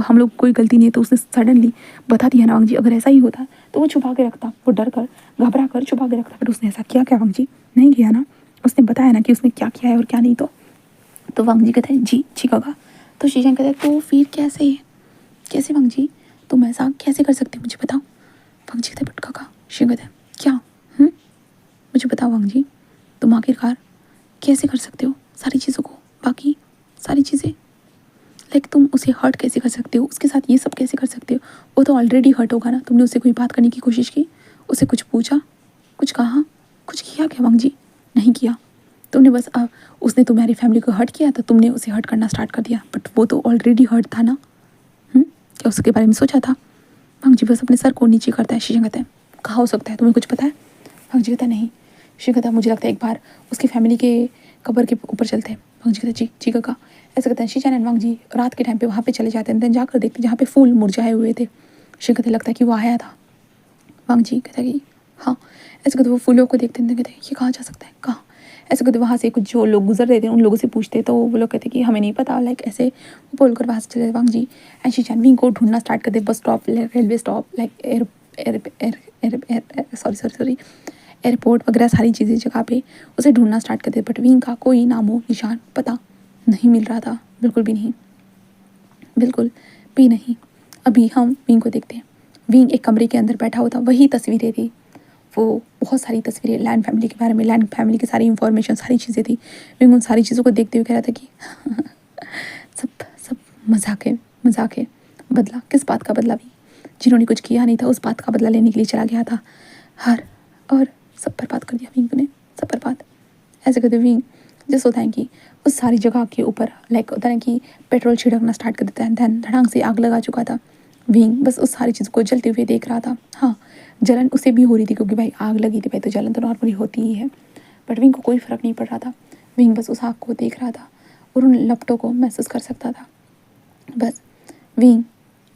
हम लोग कोई गलती नहीं है, तो उसने सडनली बता दिया ना वांग जी। अगर ऐसा ही होता तो वो छुपा के रखता, वो डर कर घबरा कर छुपा के रखता, बट उसने ऐसा किया क्या वांग जी? नहीं किया ना, उसने बताया ना कि उसने क्या किया है और क्या नहीं। तो वांग जी कहते हैं जी ठीक होगा। तो शीशा कहता है तो फिर कैसे वांग जी, तुम ऐसा कैसे कर सकते हो, मुझे बताओ। वांग जी कहते हैं बट काका। शीशा कहता है क्या, मुझे बताओ वांग जी, तुम आखिरकार कैसे कर सकते हो सारी चीज़ों को, बाकी सारी चीज़ें, लाइक तुम उसे हर्ट कैसे कर सकते हो, उसके साथ ये सब कैसे कर सकते हो? वो तो ऑलरेडी हर्ट होगा ना। तुमने उससे कोई बात करने की कोशिश की, उसे कुछ पूछा, कुछ कहा, कुछ किया क्या वांग जी? नहीं किया। तुमने बस उसने तुम्हारी फैमिली को हर्ट किया तो तुमने उसे हर्ट करना स्टार्ट कर दिया, बट वो तो ऑलरेडी हर्ट था ना। क्या उसके बारे में सोचा था? वांग जी बस अपने सर को नीचे करता है। शीशा कहता है कहा हो सकता है, तुम्हें कुछ पता है? वांग जी कहता है नहीं। शीशा कहता है मुझे लगता है एक बार उसकी फैमिली के कब्र के ऊपर चलते हैं। वांग जी कहता है जी जी काका। ऐसा कहते हैं शीशा एंड वांग जी रात के टाइम पे वहाँ पे चले जाते हैं, देन जाकर देखते हैं जहाँ पे फूल मुरझाए हुए थे। शीशा कहते लगता है कि वो आया था। वांग जी कहता है कि हाँ। ऐसे कहते वो फूलों को देखते हैं, कहते हैं ये कहाँ जा सकता है, कहाँ? ऐसे कहते वहाँ से कुछ जो लोग गुजर रहे थे उन लोगों से पूछते, तो वो लोग कहते कि हमें नहीं पता, लाइक ऐसे बोलकर वहाँ से चले वांग जी। एंड शीशान विंग को ढूंढना स्टार्ट कर दे, bus stop, railway stop, like sorry airport वगैरह सारी चीज़ें जगह पे उसे ढूंढना स्टार्ट कर दे, बट विंग का कोई नामो निशान पता नहीं मिल रहा था, बिल्कुल भी नहीं, बिल्कुल भी नहीं। अभी हम विंग को देखते हैं। विंग एक कमरे के अंदर बैठा हुआ था, वही तस्वीरें थी, वो बहुत सारी तस्वीरें लैंड फैमिली के बारे में, लैंड फैमिली की सारी इंफॉर्मेशन, सारी चीज़ें थी। विंग उन सारी चीज़ों को देखते हुए कह रहा था कि सब सब मजाक है। बदला, किस बात का बदला भी? जिन्होंने कुछ किया नहीं था उस बात का बदला लेने के लिए चला गया था। हर और सब बर्बाद कर दिया विंग ने, सब बर्बाद। ऐसे करते विंग जैसे होता है कि उस सारी जगह के ऊपर लाइक होता है कि पेट्रोल छिड़कना स्टार्ट कर देता है, दैन धड़ांग से आग लगा चुका था। विंग बस उस सारी चीज़ को जलते हुए देख रहा था। हाँ, जलन उसे भी हो रही थी क्योंकि भाई आग लगी थी, भाई तो जलन तो नॉर्मली होती ही है, बट विंग को कोई फ़र्क नहीं पड़ रहा था। विंग बस उस आग को देख रहा था और उन लपटों को महसूस कर सकता था। बस विंग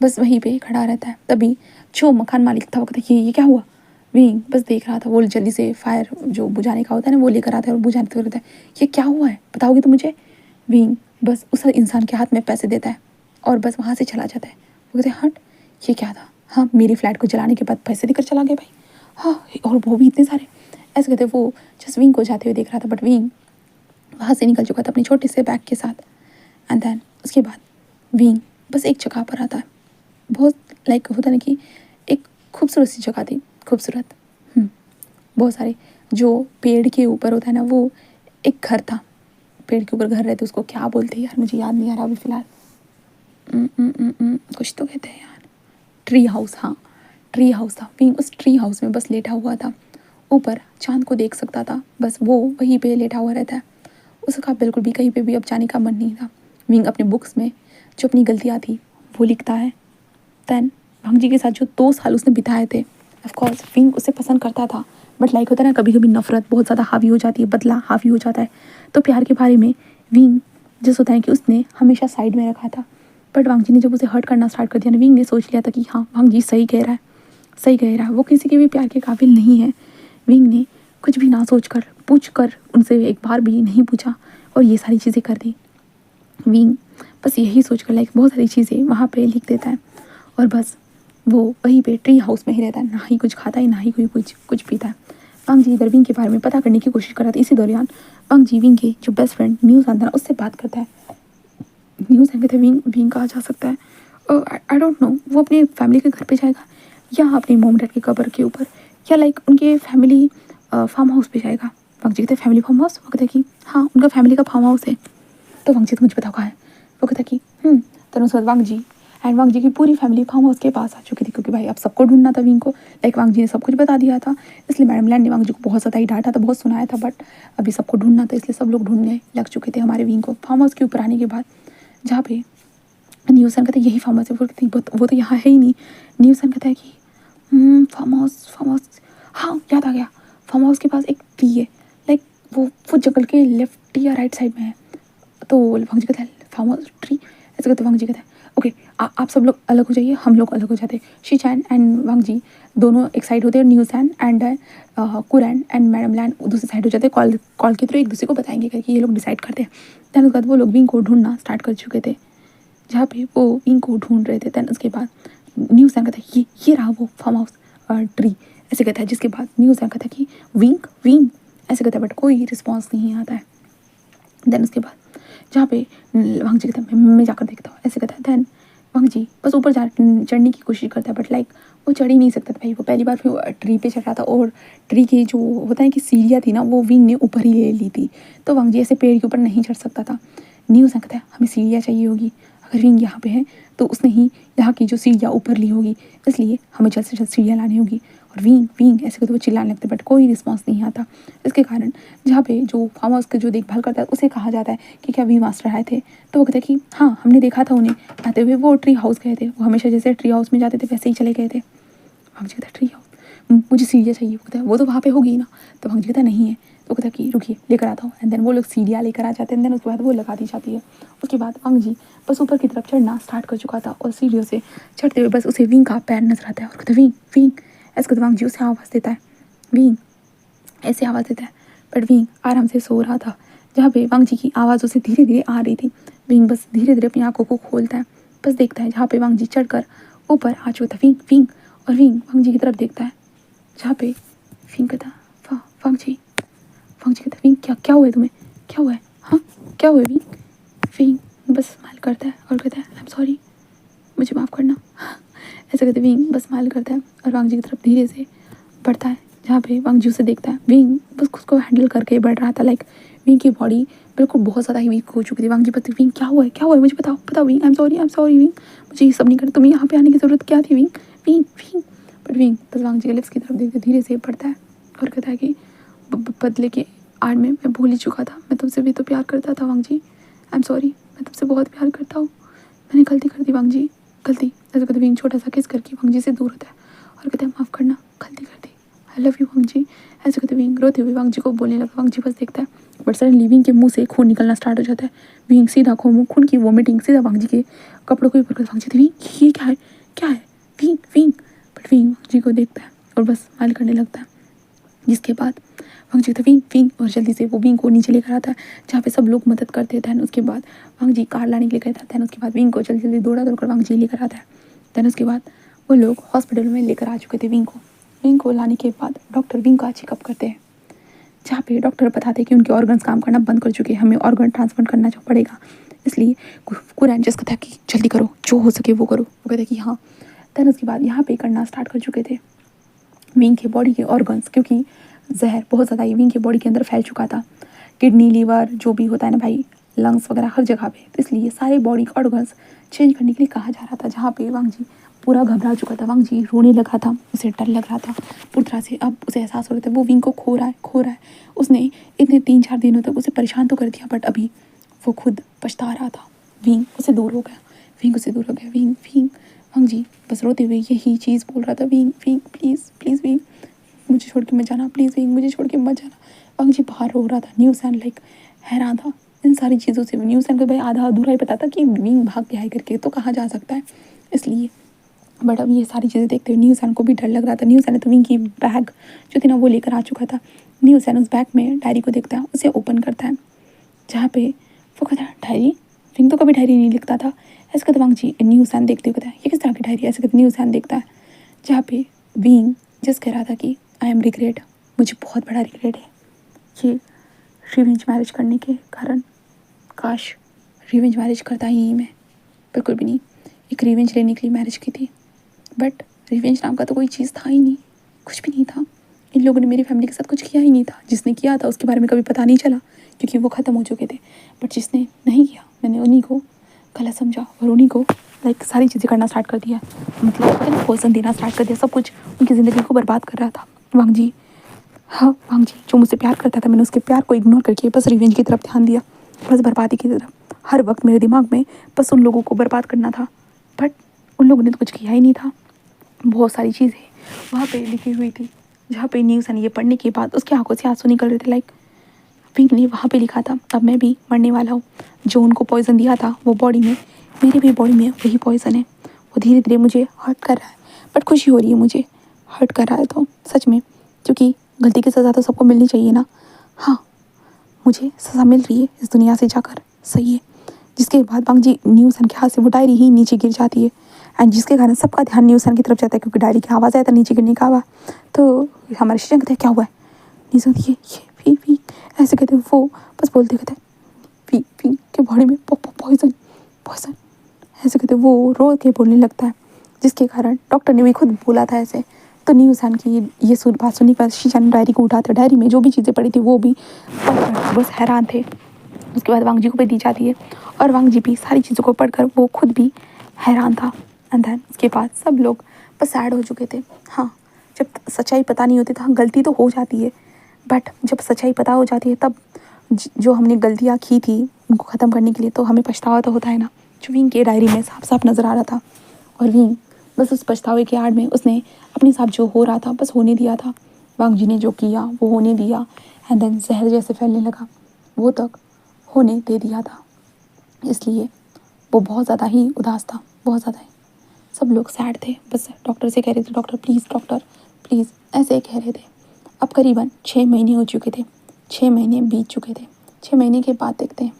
बस वहीं पे खड़ा रहता है। तभी जो मकान मालिक था वो कहता है ये क्या हुआ? विंग बस देख रहा था, वो जल्दी से फायर जो बुझाने का होता है ना वो लेकर आता है और बुझाने तो कहता है ये क्या हुआ है, बताओगे तो मुझे? विंग बस उस इंसान के हाथ में पैसे देता है और बस वहाँ से चला जाता है। वो कहते हैं हट, ये क्या था? हाँ, मेरी फ्लैट को जलाने के बाद पैसे देकर चला गया भाई। हाँ, और वो भी इतने सारे। ऐसे कहते वो जस्ट विंग को जाते हुए देख रहा था, बट विंग वहाँ से निकल चुका था अपने छोटे से बैग के साथ। एंड देन उसके बाद विंग बस एक जगह पर आता है, बहुत लाइक होता ना कि एक खूबसूरत सी जगह थी, खूबसूरत, बहुत सारे जो पेड़ के ऊपर होता है ना, वो एक घर था, पेड़ के ऊपर घर रहते उसको क्या बोलते हैं यार, मुझे याद नहीं आ रहा अभी फ़िलहाल। कुछ तो कहते हैं यार, ट्री हाउस। हाँ, ट्री हाउस था। विंग उस ट्री हाउस में बस लेटा हुआ था, ऊपर चांद को देख सकता था, बस वो वहीं पे लेटा हुआ रहता है। उसका बिल्कुल भी कहीं पे भी अब जाने का मन नहीं था। विंग अपने बुक्स में जो अपनी गलतियाँ थी वो लिखता है। दैन वांग जी के साथ जो 2 साल उसने बिताए थे, ऑफकोर्स विंग उसे पसंद करता था, बट लाइक होता है ना कभी कभी नफरत बहुत ज़्यादा हावी हो जाती है, बदला हावी हो जाता है। तो प्यार के बारे में विंग जैसे होता है कि उसने हमेशा साइड में रखा था, बट वांग जी ने जब उसे हर्ट करना स्टार्ट कर दिया ना, विंग ने सोच लिया था कि हाँ वांग जी सही कह रहा है, सही कह रहा है, वो किसी के भी प्यार के काबिल नहीं है। विंग ने कुछ भी ना सोच कर पूछ कर उनसे एक बार भी नहीं पूछा और ये सारी चीज़ें कर दी। विंग बस यही सोच कर लाइक बहुत सारी चीज़ें वहाँ पे लिख देता है और बस वो वहीं पे ट्री हाउस में ही रहता है, ना ही कुछ खाता है ना ही कोई कुछ पीता है। वांग जी इधर विंग के बारे में पता करने की कोशिश कर रहा था। इसी दौरान वांग जी विंग के जो बेस्ट फ्रेंड न्यूज़ आंदर उससे बात करता है। न्यूज़ कहते हैं विंग कहाँ जा सकता है, आई डोंट नो, वो अपने फैमिली के घर पे जाएगा या अपनी मॉम डैड के कब्र के ऊपर या लाइक उनके फैमिली फार्म हाउस पे जाएगा। वांग जी कहते हैं फैमिली फार्म हाउस? वो कहता है कि हाँ उनका फैमिली का फार्म हाउस है। तो वांग जी तो मुझे बताओ कहाँ है? वो कहता है कि तो उसके बाद वांग जी एंड वांग जी की पूरी फैमिली फार्म हाउस के पास आ चुकी थी, क्योंकि भाई अब सबको ढूंढना था विंग को। लाइक वांग जी ने सब कुछ बता दिया था, इसलिए मैडम लैंड ने वांग जी को बहुत ज़्यादा ही डांटा था, बहुत सुनाया था, बट अभी सबको ढूंढना था, इसलिए सब लोग ढूंढने लग चुके थे हमारे विंग को। फार्म हाउस के ऊपर आने के बाद जहाँ पे न्यूसन कहते यही फार्म हाउस है, वो तो यहाँ है ही नहीं। न्यूसन कहता है कि फार्म हाउस हाँ याद आ गया, फार्म हाउस के पास एक ट्री है, लाइक वो जंगल के लेफ्ट या राइट साइड में है। तो वांग जी कहता है फार्म हाउस ट्री, ऐसे कहते वांग जी कहता है ओके आप सब लोग अलग हो जाइए, हम लोग अलग हो जाते हैं। शी चैन एंड वांग जी दोनों एक साइड होते हैं, न्यूसन एंड कुरैन एंड मैडम लैंड दूसरी साइड हो जाते हैं। कॉल के थ्रू एक दूसरे को बताएंगे करके ये लोग डिसाइड करते हैं। दैन उसके बाद वो लोग विंग को ढूंढना स्टार्ट कर चुके थे, जहाँ पे वो विंग को ढूंढ रहे थे। दैन उसके बाद न्यूज़ कहता है ये रहा वो फार्म हाउस ट्री, ऐसे कहता है। जिसके बाद न्यूज़ कहता है कि विंग विंग ऐसे कहता है, बट कोई रिस्पॉन्स नहीं आता है। दैन उसके बाद जहाँ पे वांग जी कहता है मैं जाकर देखता हूँ, ऐसे कहता है। दैन वांग जी बस ऊपर चढ़ने की कोशिश करता है, बट लाइक वो चढ़ ही नहीं सकता था भाई, वो पहली बार फिर ट्री पे चढ़ रहा था, और ट्री की जो होता है कि सीढ़ियाँ थी ना, वो विंग ने ऊपर ही ले ली थी, तो वांग जी ऐसे पेड़ के ऊपर नहीं चढ़ सकता था। न्यूज़ कहता है हमें सीढ़ियाँ चाहिए होगी, अगर विंग यहाँ पे है तो उसने ही यहाँ की जो सीढ़ियाँ ऊपर ली होगी, इसलिए हमें जल्द से जल्द सीढ़ियाँ लानी होगी। और विंग विंग ऐसे करके वो चिल्लाने लगते, बट कोई रिस्पॉन्स नहीं आता। इसके कारण जहाँ पे जो फार्म हाउस का जो देखभाल करता है उसे कहा जाता है कि क्या वी मास्टर आए थे, तो वो कहता है कि हाँ हमने देखा था उन्हें आते हुए, वो ट्री हाउस गए थे, वो हमेशा जैसे ट्री हाउस में जाते थे वैसे ही चले गए थे। वांग जी कहता है ट्री हाउस, मुझे सीढ़ियाँ चाहिए। वो कहता है वो तो वहाँ पे होगी ना, तो वांग जी कहता है नहीं है, तो कहता है कि रुकिए लेकर आता हूँ। एंड देन वो लोग सीढ़ियाँ लेकर आ जाते हैं, देन उसके बाद वो लगा दी जाती है। उसके बाद वांग जी बस ऊपर की तरफ चढ़ना स्टार्ट कर चुका था, और सीढ़ियों से चढ़ते हुए बस उसे विंग का पैर नजर आता है, और कहता है विंग विंग ऐसे कहते वांग जी उसे आवाज़ देता है, विंग ऐसे आवाज़ देता है। बट विंग आराम से सो रहा था, जहाँ पे वांग जी की आवाज़ उसे धीरे धीरे आ रही थी। विंग बस धीरे धीरे अपनी आंखों को खोलता है, बस देखता है जहाँ पे वांग जी चढ़कर ऊपर आ चुका था। विंग विंग और विंग वांग जी की तरफ देखता है, जहाँ पे विंग कहता वांग जी, वांग जी कहता विंग क्या क्या हुआ है तुम्हें, क्या हुआ है, हाँ क्या हुआ है विंग। विंग बस स्माइल करता है और कहता है आई एम सॉरी, मुझे माफ़ करना। ऐसा कहते विंग बस स्माइल करता है और वांग जी की तरफ धीरे से बढ़ता है, जहाँ पे वांग जी उसे देखता है। विंग बस खुद को हैंडल करके बढ़ रहा था, लाइक विंग की बॉडी बिल्कुल बहुत ज़्यादा ही वीक हो चुकी थी। वांग जी बताती विंग क्या हुआ है मुझे बताओ बताओ wing, I am sorry wing, मुझे ये सब नहीं करना, तुम्हें यहाँ पे आने की ज़रूरत क्या थी wing wing wing. But wing बस वांग जी के लिप्स की तरफ देखते धीरे से बढ़ता है और कहता है कि बदले के आड़ में मैं भूल ही चुका था, मैं तुमसे भी तो प्यार करता था वांग जी, आई एम सॉरी, मैं तुमसे बहुत प्यार करता हूँ, मैंने गलती कर दी वांग जी, गलती। ऐसे कहते विंग छोटा सा किस करके वांग जी से दूर होता है और कहते हैं माफ़ करना, गलती कर दी, आई लव यू वांग जी। ऐसे कहते विंग रोते हुए वांग जी को बोलने लगा। वांग जी बस देखता है, बट सडनली विंग के मुंह से खून निकलना स्टार्ट हो जाता है। विंग सीधा खून की वॉमिटिंग सीधा वांग जी के कपड़ों के ऊपर। वांग जी विंग ये क्या है विंग विंग। बट विंग वांग जी को देखता है और बस स्माइल करने लगता है। जिसके बाद वांग जी विंग विंग और जल्दी से वो विंग को नीचे लेकर आता है, जहाँ पे सब लोग मदद करते थे। उसके बाद वांग जी कार लाने के लिए कहता है, उसके बाद विंग को जल्दी जल्दी दौड़ कर वांग जी लेकर आता है। दैन उसके बाद वो लोग हॉस्पिटल में लेकर आ चुके थे विंग को। विंग को लाने के बाद डॉक्टर विंग का चेकअप करते हैं, जहाँ पे डॉक्टर बताते हैं कि उनके ऑर्गन्स काम करना बंद कर चुके हैं, हमें ऑर्गन ट्रांसप्लांट करना जो पड़ेगा, इसलिए कुरैन जस्ट कहता है कि जल्दी करो, जो हो सके वो करो। वो कहते हैं कि हाँ। दैन उसके बाद यहाँ पे करना स्टार्ट कर चुके थे विंग के बॉडी के ऑर्गन्स, क्योंकि जहर बहुत ज़्यादा ही विंग के बॉडी के अंदर फैल चुका था। किडनी लीवर जो भी होता है ना भाई, लंग्स वगैरह हर जगह पे, तो इसलिए सारे बॉडी के ऑर्गन्स चेंज करने के लिए कहा जा रहा था। जहाँ पे वांग जी पूरा घबरा चुका था, वांग जी रोने लगा था, उसे डर लग रहा था पूरी तरह से। अब उसे एहसास हो रहा था वो विंग को खो रहा है। उसने इतने 3-4 दिनों तक उसे परेशान तो कर दिया, बट अभी वो खुद पछता रहा था। विंग उसे दूर हो गया, विंग विंग। वांग जी बस रोते हुए यही चीज़ बोल रहा था, wing wing please please wing, मुझे छोड़ के मत जाना, प्लीज़ विंग मुझे छोड़ के मत जाना। वांग जी बाहर रो रहा था। न्यूज़ लाइक हैरान था इन सारी चीज़ों से। न्यूज़ को भाई आधा अधूरा ही पता था कि विंग भाग गया है करके, तो कहाँ जा सकता है, इसलिए। बट अब ये सारी चीज़ें देखते हुए न्यूज़ को भी डर लग रहा था। न्यूज़ ने तो विंग की बैग जो थी ना वो लेकर आ चुका था। न्यूज़ उस बैग में डायरी को देखता है, उसे ओपन करता है, जहाँ पे वो कहता है डायरी, विंग तो कभी डायरी नहीं लिखता था। ऐसे कहते वांग जी न्यूज़ देखते हुए कहता है ये किस तरह की डायरी, ऐसे कहते न्यूज़ देखता है, जहाँ पे विंग जस्ट कह रहा था कि आई एम रिग्रेट, मुझे बहुत बड़ा रिग्रेट है ये रिवेंज मैरिज करने के कारण। काश रिवेंज मैरिज करता ही मैं, बिल्कुल भी नहीं, एक रिवेंज लेने के लिए मैरिज की थी, बट रिवेंज नाम का तो कोई चीज़ था ही नहीं, कुछ भी नहीं था। इन लोगों ने मेरी फैमिली के साथ कुछ किया ही नहीं था, जिसने किया था उसके बारे में कभी पता नहीं चला क्योंकि वो ख़त्म हो चुके थे, बट जिसने नहीं किया मैंने उन्हीं को गलत समझा और उन्हीं को लाइक सारी चीज़ें करना स्टार्ट कर दिया, मतलब पॉइजन देना स्टार्ट कर दिया, सब कुछ उनकी ज़िंदगी को बर्बाद कर रहा था। वांग जी, हाँ वांग जी जो मुझसे प्यार करता था, मैंने उसके प्यार को इग्नोर करके बस रिवेंज की तरफ ध्यान दिया, बस बर्बादी की तरफ। हर वक्त मेरे दिमाग में बस उन लोगों को बर्बाद करना था, बट उन लोगों ने तो कुछ किया ही नहीं था। बहुत सारी चीज़ें वहाँ पे लिखी हुई थी, जहाँ पे न्यूज़ ये पढ़ने के बाद उसकी आंखों से आंसू निकल रहे थे। लाइक विंग ने वहाँ पे लिखा था, अब मैं भी मरने वाला हूँ। जो उनको पॉइजन दिया था वो बॉडी में, मेरे भी बॉडी में वही पॉइजन है। वो धीरे धीरे मुझे हर्ट कर रहा है, बट खुशी हो रही है मुझे हर्ट कर रहा है तो सच में, क्योंकि गलती की सज़ा तो सबको मिलनी चाहिए ना। हाँ, मुझे सज़ा मिल रही है इस दुनिया से जाकर, सही है। जिसके बाद वांग जी न्यूसन के हाथ से वो डायरी ही नीचे गिर जाती है, एंड जिसके कारण सबका ध्यान न्यूसन की तरफ जाता है, क्योंकि डायरी की आवाज़ आया था नीचे गिरने का आवाज़। तो हमारे शिक्षक कहते हैं क्या हुआ है, न्यूसन ये वी ऐसे कहते वो बस बोलते कहते वी के बॉडी में पॉइजन पॉइजन ऐसे कहते वो रो के बोलने लगता है, जिसके कारण डॉक्टर ने भी खुद बोला था ऐसे। तो न्यूसन की ये बात सुनने के बाद शीशान डायरी को उठाते, डायरी में जो भी चीज़ें पड़ी थी वो भी पढ़कर बस हैरान थे। उसके बाद वांग जी को भी दी जाती है, और वांग जी भी सारी चीज़ों को पढ़कर वो खुद भी हैरान था। एंड देन उसके बाद सब लोग बस सैड हो चुके थे। हाँ, जब सच्चाई पता नहीं होती तो हाँ गलती तो हो जाती है, बट जब सच्चाई पता हो जाती है तब जो हमने गलतियाँ की थी उनको ख़त्म करने के लिए तो हमें पछतावा तो होता है ना, जो विंग के डायरी में साफ साफ नज़र आ रहा था। और विंग बस उस पछतावे के आड़ में उसने अपने साथ जो हो रहा था बस होने दिया था। वांग जी ने जो किया वो होने दिया, एंड देन जहर जैसे फैलने लगा वो तक होने दे दिया था। इसलिए वो बहुत ज़्यादा ही उदास था, बहुत ज़्यादा ही। सब लोग सैड थे, बस डॉक्टर से कह रहे थे डॉक्टर प्लीज़, ऐसे कह रहे थे। अब करीबन 6 महीने हो चुके थे, 6 महीने बीत चुके थे। 6 महीने के बाद देखते हैं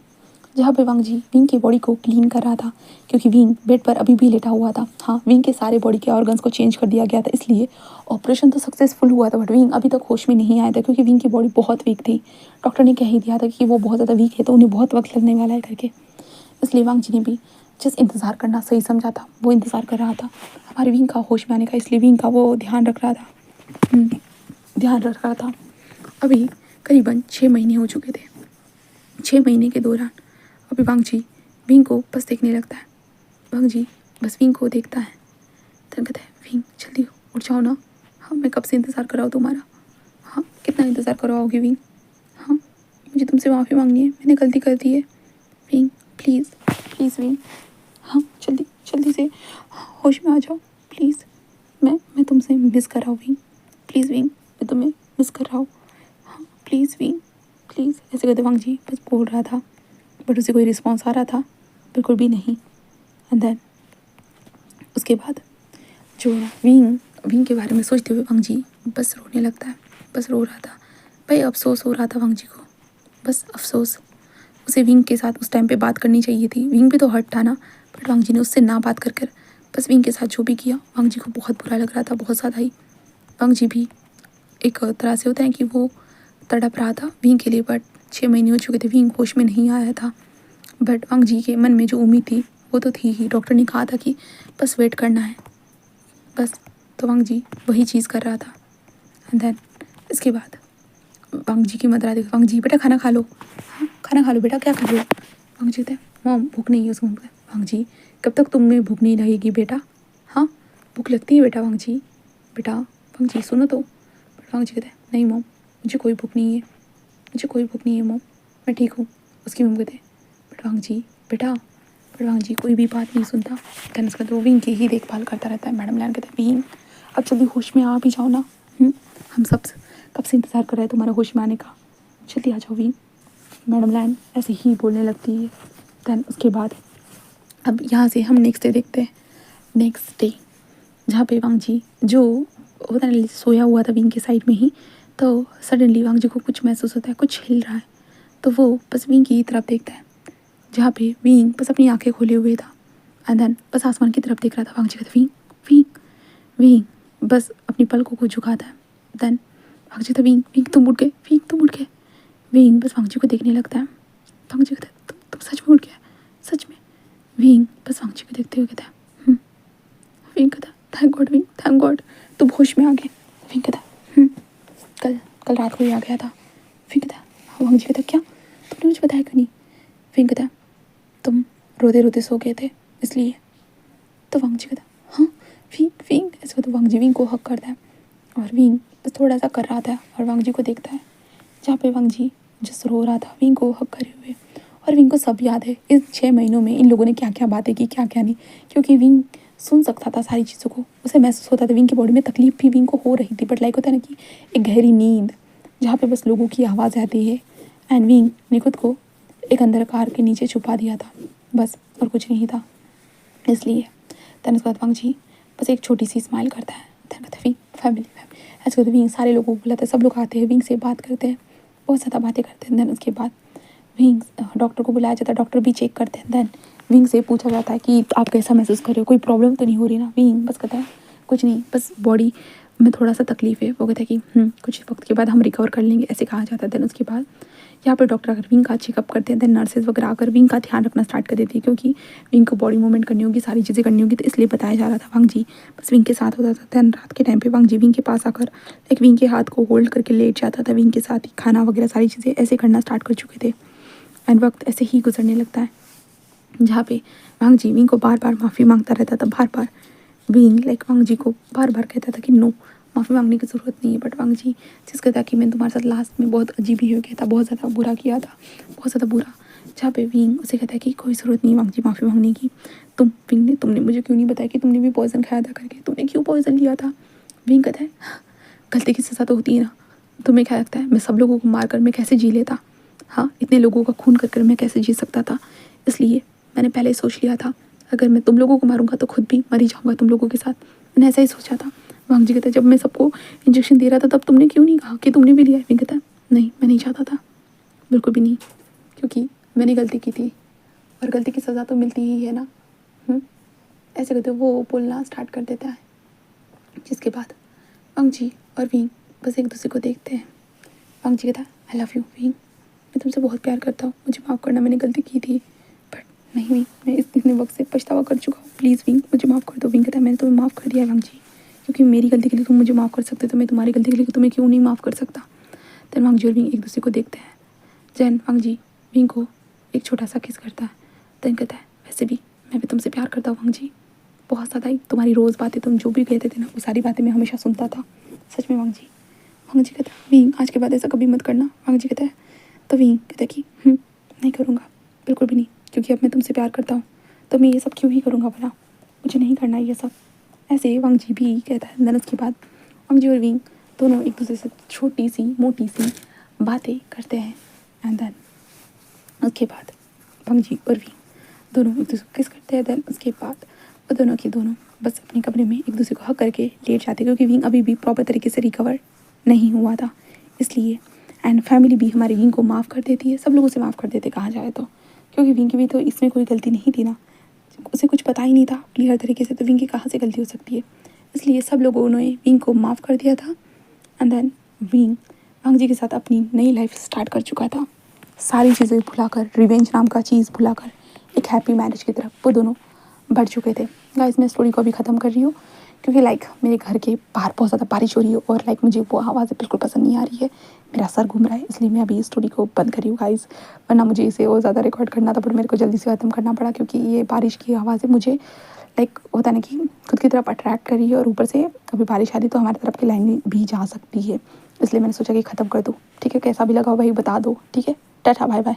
जहाँ पे वांग जी विंग की बॉडी को क्लीन कर रहा था, क्योंकि विंग बेड पर अभी भी लेटा हुआ था। हाँ, विंग के सारे बॉडी के ऑर्गन्स को चेंज कर दिया गया था, इसलिए ऑपरेशन तो सक्सेसफुल हुआ था, बट विंग अभी तक होश में नहीं आया था, क्योंकि विंग की बॉडी बहुत वीक थी। डॉक्टर ने कह ही दिया था कि वो बहुत ज़्यादा वीक है तो उन्हें बहुत वक्त लगने वाला है करके। इसलिए वांग जी ने भी जिस इंतज़ार करना सही समझा था वो इंतज़ार कर रहा था हमारे विंग का होश में आने का, इसलिए विंग का वो ध्यान रख रहा था, ध्यान रख रहा था। अभी करीबन 6 महीने हो चुके थे। 6 महीने के दौरान अभी वांग जी विंग को बस देखने लगता है। वांग जी बस विंग को देखता है, फिर कहता है विंग जल्दी उठ जाओ ना। हाँ, मैं कब से इंतज़ार कर रहा हूँ तुम्हारा। हाँ, कितना इंतज़ार करवाओगे विंग। हाँ, मुझे तुमसे माफ़ी मांगनी है, मैंने गलती कर दी है। विंग प्लीज़ विंग, हाँ जल्दी जल्दी से होश में आ जाओ प्लीज़। मैं तुमसे मिस कर रहा हूँ विंग, प्लीज़ विंग, मैं तुम्हें मिस कर रहा हूँ। हाँ प्लीज़ विंग प्लीज़, ऐसे कहते वांग जी बस बोल रहा था, बट उसे कोई रिस्पॉन्स आ रहा था बिल्कुल भी नहीं। एंड देन उसके बाद जो विंग के बारे में सोचते हुए वांग जी बस रोने लगता है, बस रो रहा था भाई, अफसोस हो रहा था वांग जी को, बस अफसोस। उसे विंग के साथ उस टाइम पे बात करनी चाहिए थी, विंग भी तो हर्ट था ना, बट वांग जी ने उससे ना बात कर बस विंग के साथ जो भी किया वांग जी को बहुत बुरा लग रहा था, बहुत ज़्यादा ही। वांग जी भी एक तरह से होता है कि वो तड़प रहा था विंग के लिए, बट 6 महीने हो चुके थे, विंग होश में नहीं आया था। बट वांग जी के मन में जो उम्मीद थी वो तो थी ही, डॉक्टर ने कहा था कि बस वेट करना है बस, तो वांग जी वही चीज़ कर रहा था। एंड देन इसके बाद वांग जी की मदर आती है, वांग जी बेटा खाना खा लो। हाँ खाना खा लो बेटा, क्या कर रहे हो। वांग जी कहते हैं मॉम भूख नहीं है उसको। वांग जी कब तक तुम्हें भूख नहीं लगेगी बेटा। हाँ भूख लगती है बेटा वांग जी, बेटा वांग जी सुनो तो। बट वांग जी कहते हैं नहीं मॉम, मुझे कोई भूख नहीं है, मुझे कोई भूख नहीं है मॉम, मैं ठीक हूँ। उसकी मम कहते हैं बट वांग जी बेटा, बट वांग जी कोई भी बात नहीं सुनता। देन उसके बाद वो विंग की ही देखभाल करता रहता है। मैडम लैन कहते हैं विंग अब जल्दी होश में आ भी जाओ ना, हम सब कब से इंतज़ार कर रहे हैं तुम्हारे होश में आने का, जल्दी आ जाओ विंग। मैडम लैन ऐसे ही बोलने लगती है। देन उसके बाद अब यहाँ से हम नेक्स्ट डे देखते हैं। नेक्स्ट डे जहाँ पे वांग जी जो होता है सोया हुआ था विंग के साइड में ही, तो सडनली वांग जी को कुछ महसूस होता है, कुछ हिल रहा है, तो वो बस विंग की तरफ देखता है, जहाँ पे विंग बस अपनी आंखें खोले हुए था। एंड देन बस आसमान की तरफ देख रहा था। वांग जी कहता विंग विंग विंग, बस अपनी पलकों को झुकाता है। देन वांग जी कहता विंग विंग तुम उठ गए, विंग तुम उठ गए। विंग बस वांग जी को देखने लगता है। वांग जी कहता है तुम सच में उठ गया, सच में। विंग बस वांग जी को देखते हुए कहता है विंग कहता thank God wing, thank God तुम होश में आ गए। विंग कहता कल कल रात को ही आ गया था। विंग कहता वांग जी कहता क्या तुमने मुझे बताया क्यों नहीं। विंग कहता तुम रोते रोते सो गए थे इसलिए। तो वांग जी कहता हाँ विंग विंग ऐसे। तो वांग जी विंग को हक करता है और विंग बस थोड़ा सा कर रहा था और वांग जी को देखता है, जहाँ पे वांग जी जिस रो रहा था विंग को हक करे हुए। और विंग को सब याद है इस 6 महीनों में इन लोगों ने क्या क्या बातें की, क्या क्या नहीं, क्योंकि विंग सुन सकता था सारी चीज़ों को, उसे महसूस होता था। विंग की बॉडी में तकलीफ भी विंग को हो रही थी, बट लाइक होता है ना कि एक गहरी नींद जहाँ पे बस लोगों की आवाज़ आती है। एंड विंग ने खुद को एक अंदर कार के नीचे छुपा दिया था बस, और कुछ नहीं था। इसलिए देन उसके बाद वांग जी बस एक छोटी सी स्माइल करता है। देन कहता है विंग फैमिली फैमिली ऐसे कहते विंग सारे लोगों को बुलाते हैं, सब लोग आते हैं विंग से बात करते हैं, बहुत ज़्यादा बातें करते हैं। देन उसके बाद विंग डॉक्टर को बुलाया जाता है, डॉक्टर भी चेक करते हैं। देन विंग से पूछा जाता है कि आप कैसा महसूस कर रहे हो, कोई प्रॉब्लम तो नहीं हो रही ना। विंग बस कहता है कुछ नहीं, बस बॉडी में थोड़ा सा तकलीफ है। वो कहता है कि कुछ वक्त के बाद हम रिकवर कर लेंगे, ऐसे कहा जाता है। देन उसके बाद यहाँ पर डॉक्टर अगर विंग का चेकअप करते हैं, देन नर्सेज वगैरह आकर विंग का ध्यान रखना स्टार्ट कर देती है, क्योंकि विंग को बॉडी मूवमेंट करनी होगी, सारी चीज़ें करनी होगी, तो इसलिए बताया जा रहा था। वांग जी बस विंग के साथ होता था। देन रात के टाइम पे वांग जी विंग के पास आकर एक विंग के हाथ को होल्ड करके लेट जाता था, विंग के साथ ही खाना वगैरह सारी चीज़ें ऐसे करना स्टार्ट कर चुके थे। एंड वक्त ऐसे ही गुजरने लगता है, जहाँ पे वांग जी विंग को बार बार माफ़ी मांगता रहता था। बार बार विंग लाइक वांग जी को बार बार कहता था कि नो, माफ़ी मांगने की ज़रूरत नहीं है। बट वांग जी जिस कहता कि मैंने तुम्हारे साथ लास्ट में बहुत अजीब ही हो गया था, बहुत ज़्यादा बुरा किया था, बहुत ज़्यादा बुरा। जहाँ पे विंग उसे कहता है कि कोई ज़रूरत नहीं वांग जी माफ़ी मांगने की, तुमने मुझे क्यों नहीं बताया कि तुमने भी पॉइज़न खाया था करके, तुमने क्यों पॉइज़न लिया था। विंग कहता है गलती की सज़ा तो होती है ना, तुम्हें क्या लगता है मैं सब लोगों को मार कर मैं कैसे जी लेता, हाँ इतने लोगों का खून कर कर मैं कैसे जी सकता था। इसलिए मैंने पहले ही सोच लिया था अगर मैं तुम लोगों को मारूंगा तो खुद भी मर ही जाऊंगा तुम लोगों के साथ, मैंने ऐसा ही सोचा था। वांग जी कहता है जब मैं सबको इंजेक्शन दे रहा था तब तुमने क्यों नहीं कहा कि तुमने भी लिया है। विंग कहता है नहीं मैं नहीं चाहता था, बिल्कुल भी नहीं, क्योंकि मैंने गलती की थी और गलती की सज़ा तो मिलती ही है ना। ऐसे करते वो बोलना स्टार्ट कर देता है, जिसके बाद वांग जी और विंग बस एक दूसरे को देखते हैं। वांग जी कहता है आई लव यू विंग, मैं तुमसे बहुत प्यार करता हूँ, मुझे माफ़ करना, मैंने गलती की थी। बट नहीं विंग, मैं इतने वक्त से पछतावा कर चुका हूँ, प्लीज़ विंग मुझे माफ़ कर दो। विंग कहता है मैंने तुम्हें माफ़ कर दिया वांग जी, क्योंकि मेरी गलती के लिए तुम मुझे माफ़ कर सकते तो मैं तुम्हारी गलती के लिए तुम्हें क्यों नहीं माफ़ कर सकता। देन वांग जी और विंग एक दूसरे को देखते हैं। जैन वांग जी विंग को एक छोटा सा किस करता है। देन कहता है वैसे भी मैं भी तुमसे प्यार करता हूँ वांग जी, बहुत ज़्यादा ही। तुम्हारी रोज़ बातें तुम जो भी कहते थे ना वो सारी बातें मैं हमेशा सुनता था, सच में वांग जी। वांग जी कहता है विंग आज के बाद ऐसा कभी मत करना। वांग जी कहता है तो विंग कहता है कि नहीं करूँगा, बिल्कुल भी नहीं, क्योंकि अब मैं तुमसे प्यार करता हूँ तो मैं ये सब क्यों ही करूँगा भला, मुझे नहीं करना ये सब। ऐसे वांग जी भी कहता है। देन उसके बाद वांग जी और विंग दोनों एक दूसरे से छोटी सी मोटी सी बातें करते हैं। एंड देन उसके बाद वांग जी और विंग दोनों एक दूसरे को किस करते हैं। देन उसके बाद वो दोनों के दोनों बस अपने कमरे में एक दूसरे को हक करके लेट जाते, क्योंकि विंग अभी भी प्रॉपर तरीके से रिकवर नहीं हुआ था इसलिए। एंड फैमिली भी हमारे विंग को माफ़ कर देती है, सब लोगों से माफ़ कर देते कहा जाए तो, क्योंकि विंग की भी तो इसमें कोई गलती नहीं थी ना, उसे कुछ पता ही नहीं था क्लियर तरीके से, तो विंग की कहाँ से गलती हो सकती है। इसलिए सब लोगों ने विंग को माफ़ कर दिया था। एंड देन विंग वांग जी के साथ अपनी नई लाइफ स्टार्ट कर चुका था, सारी चीज़ें भुलाकर, रिवेंज नाम का चीज़ भुलाकर एक हैप्पी मैरिज की तरफ वो दोनों बढ़ चुके थे। गाइस मैं स्टोरी को अभी ख़त्म कर रही हूँ, क्योंकि लाइक मेरे घर के बाहर बहुत ज़्यादा बारिश हो रही है और लाइक मुझे वो आवाज़ें बिल्कुल पसंद नहीं आ रही है, मेरा सर घूम रहा है, इसलिए मैं अभी इस स्टोरी को बंद कर रही हूँ गाइस। वरना मुझे इसे और ज़्यादा रिकॉर्ड करना था, बट मेरे को जल्दी से ख़त्म करना पड़ा, क्योंकि ये बारिश की आवाज़ें मुझे लाइक होता है ना कि खुद की तरफ अट्रैक्ट कर रही है, और ऊपर से कभी बारिश आ रही तो हमारी तरफ की लाइन भी जा सकती है, इसलिए मैंने सोचा कि ख़त्म कर दूँ। ठीक है, कैसा भी लगा हो भाई बता दो, ठीक है, टाटा बाय बाय।